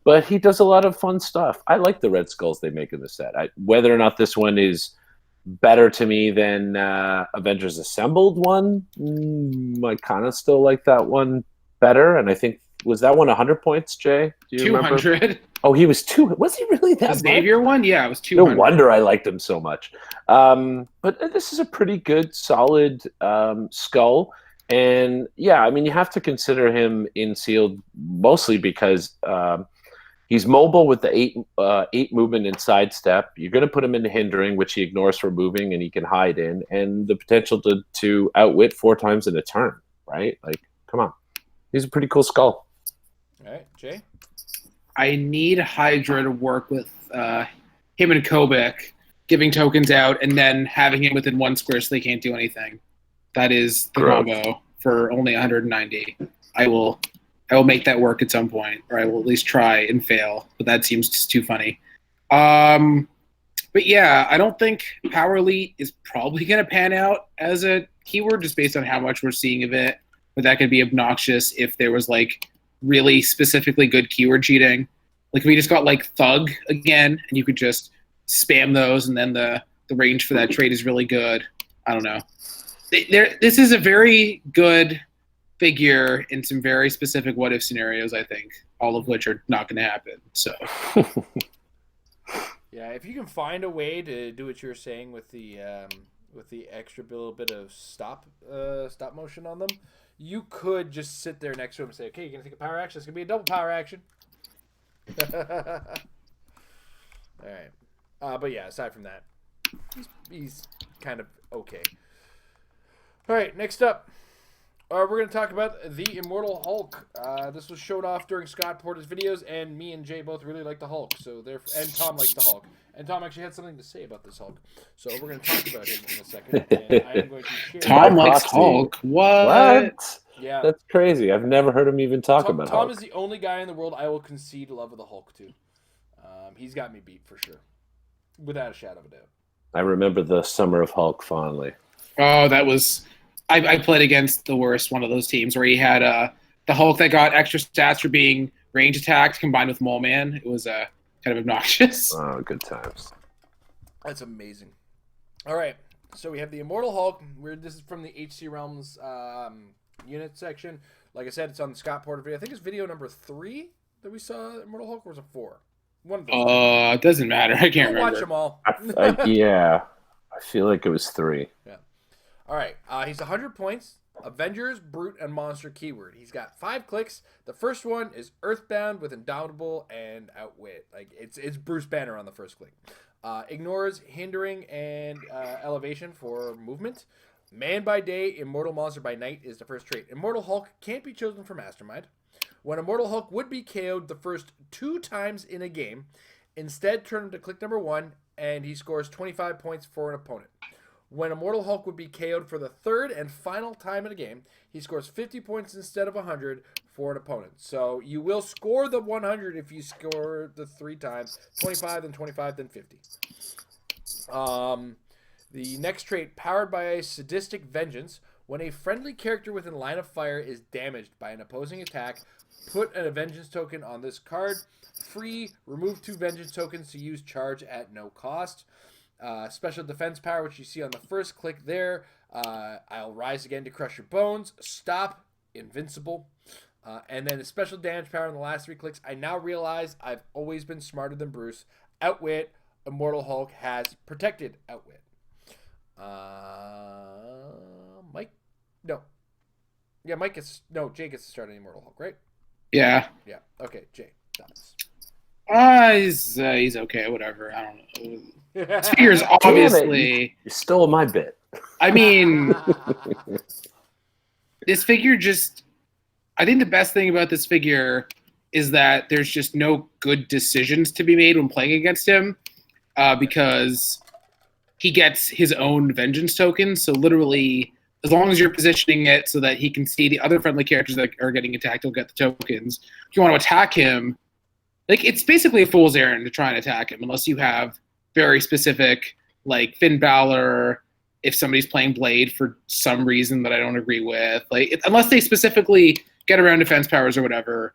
But he does a lot of fun stuff. I like the Red Skulls they make in the set. Whether or not this one is better to me than Avengers Assembled one, I kind of still like that one better. And I think, was that one 100 points, Jay? Do you 200. Remember? Oh, he was 2. Was he really that The Xavier much? one? Yeah, it was 200. No wonder I liked him so much. But this is a pretty good, solid skull. And yeah, you have to consider him in sealed mostly because he's mobile with the 8 movement and sidestep. You're going to put him into hindering, which he ignores for moving and he can hide in, and the potential to Outwit 4 times in a turn, right? Like, come on. He's a pretty cool skull. All right, Jay? I need Hydra to work with him and Kobik, giving tokens out and then having him within 1 square so they can't do anything. That is the combo for only 190. I will I will make that work at some point, or I will at least try and fail. But that seems just too funny. But yeah, I don't think Power Elite is probably going to pan out as a keyword just based on how much we're seeing of it. But that could be obnoxious if there was like really specifically good keyword cheating. Like if we just got like Thug again and you could just spam those and then the range for that trade is really good. I don't know. This is a very good figure in some very specific what if scenarios, I think, all of which are not going to happen. So. Yeah, if you can find a way to do what you're saying with the extra little bit of stop motion on them, you could just sit there next to him and say, "Okay, you're gonna take a power action. It's gonna be a double power action." All right, but yeah, aside from that, he's kind of okay. All right, next up, we're going to talk about the Immortal Hulk. This was showed off during Scott Porter's videos, and me and Jay both really like the Hulk. And Tom likes the Hulk. And Tom actually had something to say about this Hulk. So we're going to talk about him in a second. And I am going to share. Tom likes Hulk. What? Yeah. That's crazy. I've never heard him even talk about Hulk. Tom is the only guy in the world I will concede love of the Hulk to. He's got me beat for sure. Without a shadow of a doubt. I remember the Summer of Hulk fondly. Oh, that was... I played against the worst one of those teams where he had the Hulk that got extra stats for being range attacked combined with Mole Man. It was kind of obnoxious. Oh, good times. That's amazing. All right, so we have the Immortal Hulk. This is from the HC Realms unit section. Like I said, it's on the Scott Porter video. I think it's video number 3 that we saw Immortal Hulk, or was it 4? One of those. It doesn't matter. I can't remember. Watch them all. Yeah, I feel like it was 3. Yeah. All right, he's 100 points, Avengers, Brute, and Monster keyword. He's got 5 clicks. The first one is Earthbound with Indomitable and Outwit. Like it's Bruce Banner on the first click. Ignores hindering and elevation for movement. Man by day, Immortal Monster by night is the first trait. Immortal Hulk can't be chosen for Mastermind. When Immortal Hulk would be KO'd the first 2 times in a game, instead turn him to click number 1, and he scores 25 points for an opponent. When Immortal Hulk would be KO'd for the 3rd and final time in a game, he scores 50 points instead of 100 for an opponent. So you will score the 100 if you score the 3 times, 25, then 25, then 50. The next trait, Powered by a Sadistic Vengeance. When a friendly character within line of fire is damaged by an opposing attack, put a Vengeance token on this card. Free, remove 2 Vengeance tokens to use charge at no cost. Special defense power, which you see on the first click there. I'll rise again to crush your bones. Stop, invincible. And then the special damage power in the last 3 clicks. I now realize I've always been smarter than Bruce. Outwit, Immortal Hulk has protected Outwit. Mike? No. Yeah, Jay gets to start on Immortal Hulk, right? Yeah. Yeah. Okay, Jay. Thoughts? He's okay, whatever. I don't know. This figure is obviously... You stole my bit. I mean, this figure just... I think the best thing about this figure is that there's just no good decisions to be made when playing against him because he gets his own Vengeance token. So literally, as long as you're positioning it so that he can see the other friendly characters that are getting attacked, he'll get the tokens. If you want to attack him, like it's basically a fool's errand to try and attack him unless you have very specific, like Finn Balor, if somebody's playing Blade for some reason that I don't agree with, like unless they specifically get around defense powers or whatever,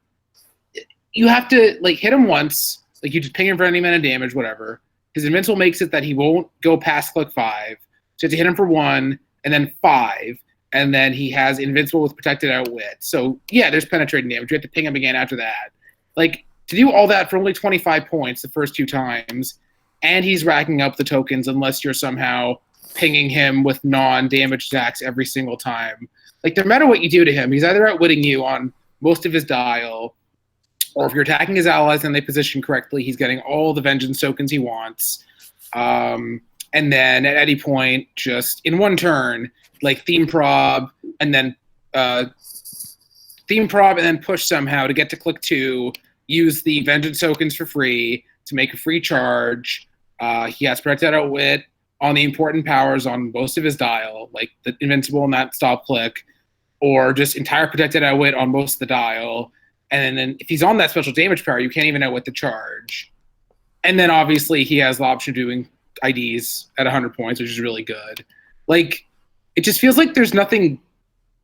you have to like hit him once, like you just ping him for any amount of damage, whatever. His invincible makes it that he won't go past click 5, so you have to hit him for 1 and then 5, and then he has invincible with protected outwit. So yeah, there's penetrating damage. You have to ping him again after that. Like to do all that for only 25 points the first 2 times, and he's racking up the tokens unless you're somehow pinging him with non-damage attacks every single time. Like, no matter what you do to him, he's either outwitting you on most of his dial, or if you're attacking his allies and they position correctly, he's getting all the Vengeance tokens he wants. And then at any point, just in one turn, like theme prob and then push somehow to get to click 2, use the Vengeance tokens for free to make a free charge. He has protected outwit on the important powers on most of his dial, like the invincible and that stop click, or just entire protected outwit on most of the dial. And then if he's on that special damage power, you can't even know what to charge. And then obviously he has the option of doing IDs at 100 points, which is really good. Like, it just feels like there's nothing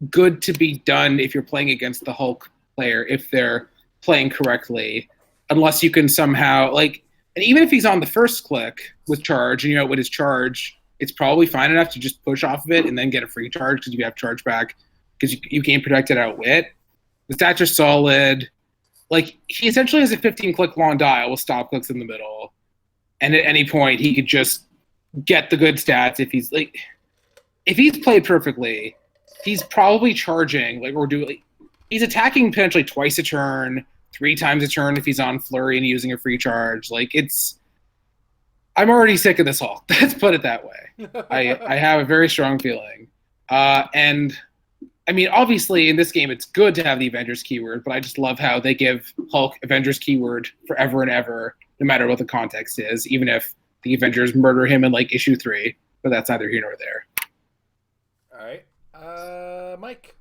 good to be done if you're playing against the Hulk player if they're playing correctly, unless you can somehow, like, and even if he's on the first click with charge and you know what his charge, it's probably fine enough to just push off of it and then get a free charge because you have charge back because you gain protected outwit. The stats are solid. Like, he essentially has a 15-click long dial with stop clicks in the middle. And at any point, he could just get the good stats if he's, like, if he's played perfectly, he's probably charging, like, or doing, like, he's attacking potentially twice a turn, 3 times a turn if he's on flurry and using a free charge. Like, it's, I'm already sick of this Hulk. Let's put it that way. I have a very strong feeling. And I mean, obviously, in this game, it's good to have the Avengers keyword, but I just love how they give Hulk Avengers keyword forever and ever, no matter what the context is, even if the Avengers murder him in, like, issue 3. But that's neither here nor there. All right. Mike.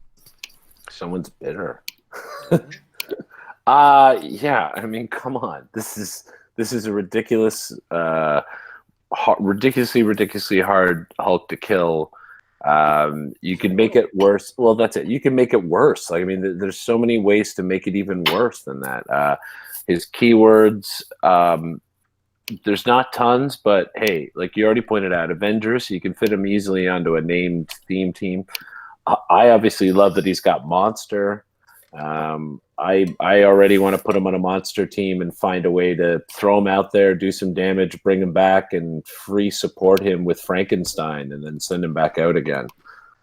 Someone's bitter. Yeah, I mean, come on. This is a ridiculously hard Hulk to kill. You can make it worse. Well, that's it. You can make it worse. Like, I mean, there's so many ways to make it even worse than that. His keywords, there's not tons, but hey, like you already pointed out, Avengers, you can fit him easily onto a named theme team. I obviously love that he's got Monster. I already want to put him on a monster team and find a way to throw him out there, do some damage, bring him back, and free support him with Frankenstein, and then send him back out again.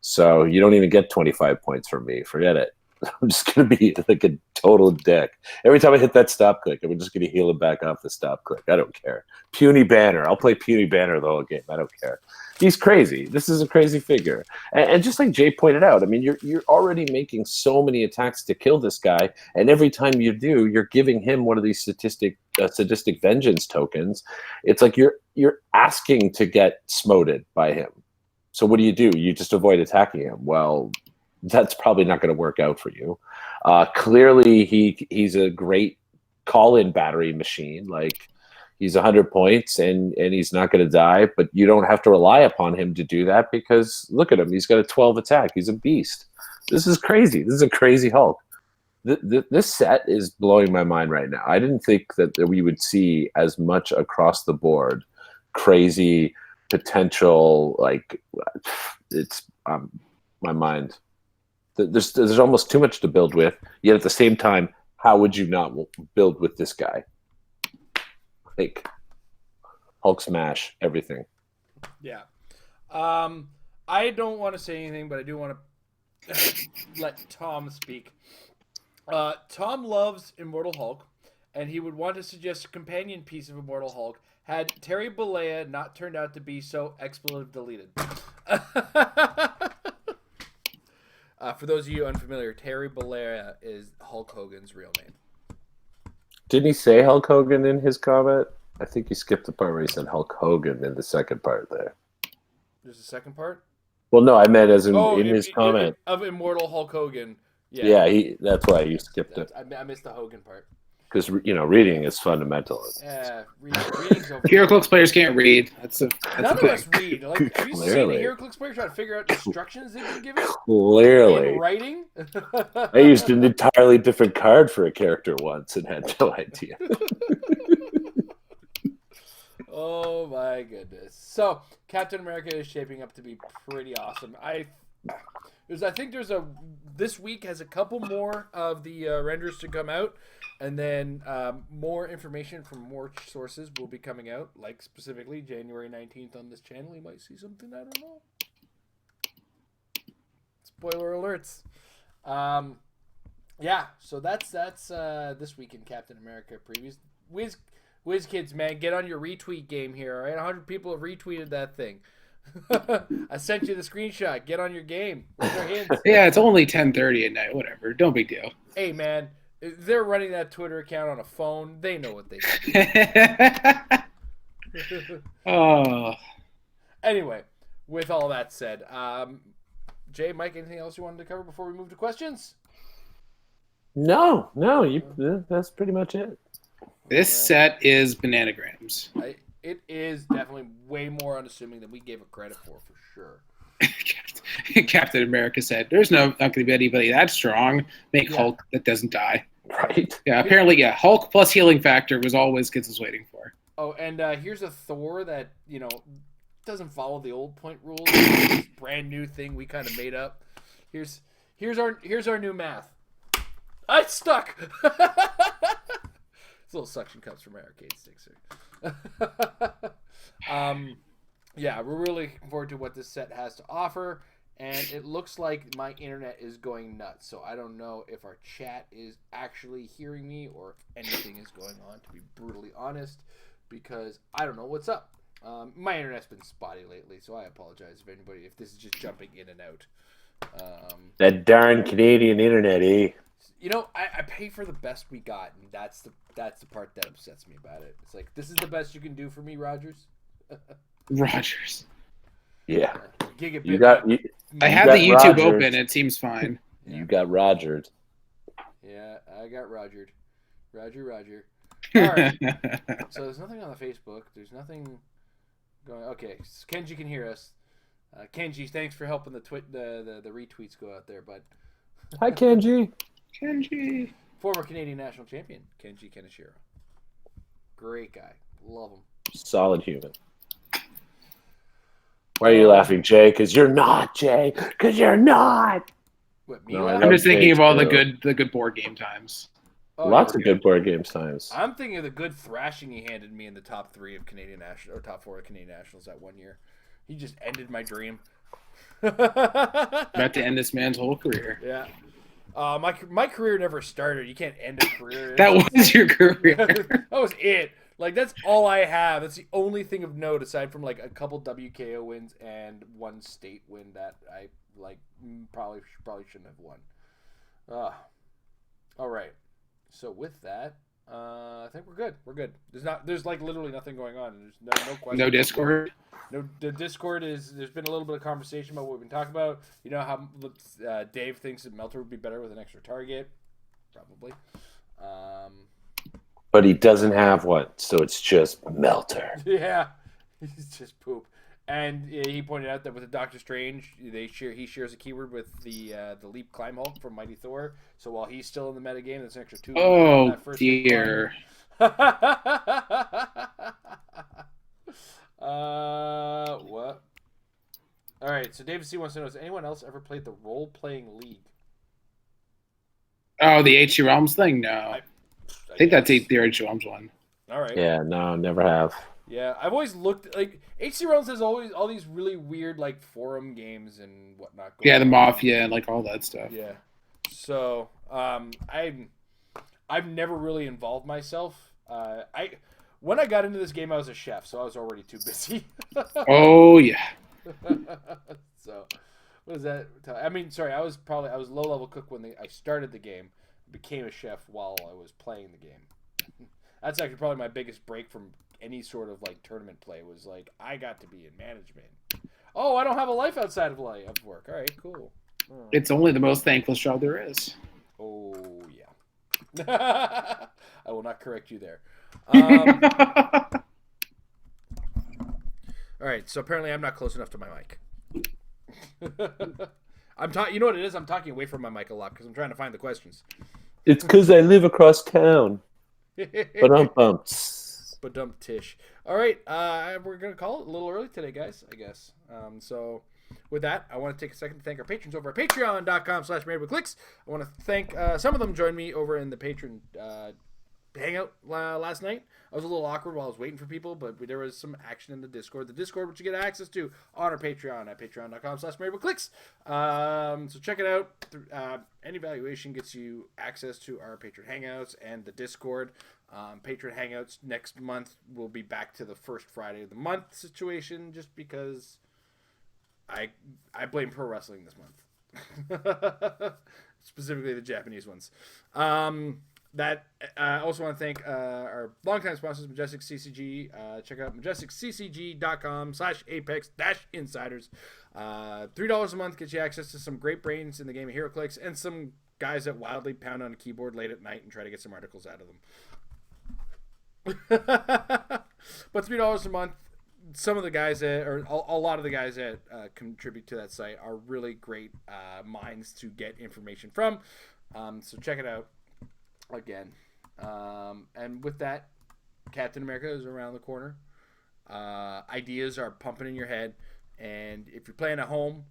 So you don't even get 25 points from me. Forget it. I'm just going to be like a total dick. Every time I hit that stop click, I'm just going to heal him back off the stop click. I don't care. Puny Banner. I'll play Puny Banner the whole game. I don't care. He's crazy. This is a crazy figure. And just like Jay pointed out, I mean, you're already making so many attacks to kill this guy, and every time you do, you're giving him one of these sadistic vengeance tokens. It's like you're asking to get smoted by him. So what do? You just avoid attacking him. Well, that's probably not going to work out for you. Clearly, he's a great call-in battery machine. Like, he's 100 points and he's not going to die, but you don't have to rely upon him to do that because look at him. He's got a 12 attack. He's a beast. This is crazy. This is a crazy Hulk. This set is blowing my mind right now. I didn't think that we would see as much across the board crazy potential. Like, it's my mind. There's almost too much to build with. Yet at the same time, how would you not build with this guy? Like, Hulk smash everything. Yeah. I don't want to say anything, but I do want to let Tom speak. Tom loves Immortal Hulk, and he would want to suggest a companion piece of Immortal Hulk had Terry Bollea not turned out to be so expletive deleted. For those of you unfamiliar, Terry Bollea is Hulk Hogan's real name. Didn't he say Hulk Hogan in his comment? I think he skipped the part where he said Hulk Hogan in the second part there. There's a second part? Well, no, I meant as in his comment. Of Immortal Hulk Hogan. Yeah, that's why you skipped it. I missed the Hogan part. Because, reading is fundamental. Yeah, reading's over. HeroClix players can't read. None of us read. Like, have you seen a HeroClix player try to figure out instructions they've been given? Clearly. In writing? I used an entirely different card for a character once and had no idea. Oh my goodness. So, Captain America is shaping up to be pretty awesome. I think this week has a couple more of the renders to come out, and then more information from more sources will be coming out, like specifically January 19th on this channel. You might see something, I don't know. Spoiler alerts. Yeah, so that's this week in Captain America previews. Whiz kids, man, get on your retweet game here, all right? 100 people have retweeted that thing. I sent you the screenshot. Get on your game. Where's our hints? Yeah, it's only 10:30 at night. Whatever. Don't big deal. Hey, man, they're running that Twitter account on a phone. They know what they do. Oh. Anyway, with all that said, Jay, Mike, anything else you wanted to cover before we move to questions? No, that's pretty much it. This All right. set is bananagrams. It is definitely way more unassuming than we gave it credit for sure. Captain America said, "There's not going to be anybody that strong. Make Yeah. Hulk that doesn't die." Right. Yeah, apparently, yeah. Hulk plus healing factor was all WizKids was waiting for. Oh, and here's a Thor that, doesn't follow the old point rules. This brand new thing we kind of made up. Here's our new math. I stuck. It's little suction cups from my arcade sticks here. Yeah, we're really looking forward to what this set has to offer, and it looks like my internet is going nuts. So I don't know if our chat is actually hearing me or if anything is going on. To be brutally honest, because I don't know what's up. My internet's been spotty lately, so I apologize if this is just jumping in and out. That darn Canadian internet, eh? I pay for the best we got, and that's the part that upsets me about it. It's like, this is the best you can do for me, Rogers. Rogers. Yeah. Gigabit. You got. I have the YouTube open. It seems fine. Yeah. You got Rogers. Yeah, I got Rogered. Roger. All right. So there's nothing on the Facebook. There's nothing going. Okay, so Kenji can hear us. Kenji, thanks for helping the retweets go out there, bud. Hi, Kenji. Kenji. Former Canadian national champion, Kenji Kaneshiro. Great guy. Love him. Solid human. Why are you laughing, Jay? Because you're not, Jay. Because you're not. What, me? No, I I'm love just thinking Jay of all too. the good board game times. Oh, Lots yeah. of good board games times. I'm thinking of the good thrashing he handed me in the top 3 of Canadian national or top 4 of Canadian nationals that one year. He just ended my dream. About to end this man's whole career. Yeah. My career never started. You can't end a career. That was your career. That was it. Like, that's all I have. That's the only thing of note aside from like a couple WKO wins and one state win that I like probably shouldn't have won. All right. So with that, I think we're good. We're good. There's like literally nothing going on. There's no question. No Discord. No, the Discord is. There's been a little bit of conversation about what we've been talking about. You know how Dave thinks that Melter would be better with an extra target, probably. But he doesn't have one, so it's just Melter. Yeah, he's just poop. And he pointed out that with the Doctor Strange, he shares a keyword with the Leap Climb Hulk from Mighty Thor. So while he's still in the metagame, there's an extra 2. Oh dear. What? All right. So David C wants to know: has anyone else ever played the role-playing league? Oh, the HC Realms thing? No. I think that's guess. the HC Realms one. All right. Yeah, no, never have. Yeah, I've always looked like HC Realms has always all these really weird like forum games and whatnot. Yeah, the on. Mafia and like all that stuff. Yeah. So I've never really involved myself. When I got into this game, I was a chef, so I was already too busy. Oh yeah. So what is that? I mean, sorry, I was low level cook when I started the game. Became a chef while I was playing the game. That's actually probably my biggest break from any sort of like tournament play was like I got to be in management. Oh, I don't have a life outside of work. All right, cool. It's only the most thankless job there is. Oh yeah. I will not correct you there. All right, so apparently I'm not close enough to my mic. You know what it is? I'm talking away from my mic a lot because I'm trying to find the questions. It's because I live across town. But I'm pumped. But dump Tish. All right, we're gonna call it a little early today, guys. I guess. So with that, I want to take a second to thank our patrons over at patreon.com/marriedwithclicks. I want to thank some of them joined me over in the patron hangout last night. I was a little awkward while I was waiting for people, but there was some action in the Discord. The Discord, which you get access to on our Patreon at patreon.com/marriedwithclicks. So check it out. Any valuation gets you access to our patron hangouts and the Discord. Patron hangouts next month will be back to the first Friday of the month situation, just because I blame pro wrestling this month, specifically the Japanese ones. I also want to thank our longtime sponsors, Majestic CCG. Check out majesticccg.com/apex-insiders. $3 a month gets you access to some great brains in the game of HeroClix and some guys that wildly pound on a keyboard late at night and try to get some articles out of them. But $3 a month, some of the guys that, or a lot of the guys that contribute to that site are really great minds to get information from. So check it out again. And with that, Captain America is around the corner. Ideas are pumping in your head. And if you're playing at home,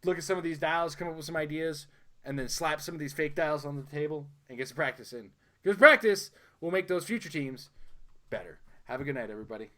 look at some of these dials, come up with some ideas, and then slap some of these fake dials on the table and get some practice in. Because practice will make those future teams better. Have a good night, everybody.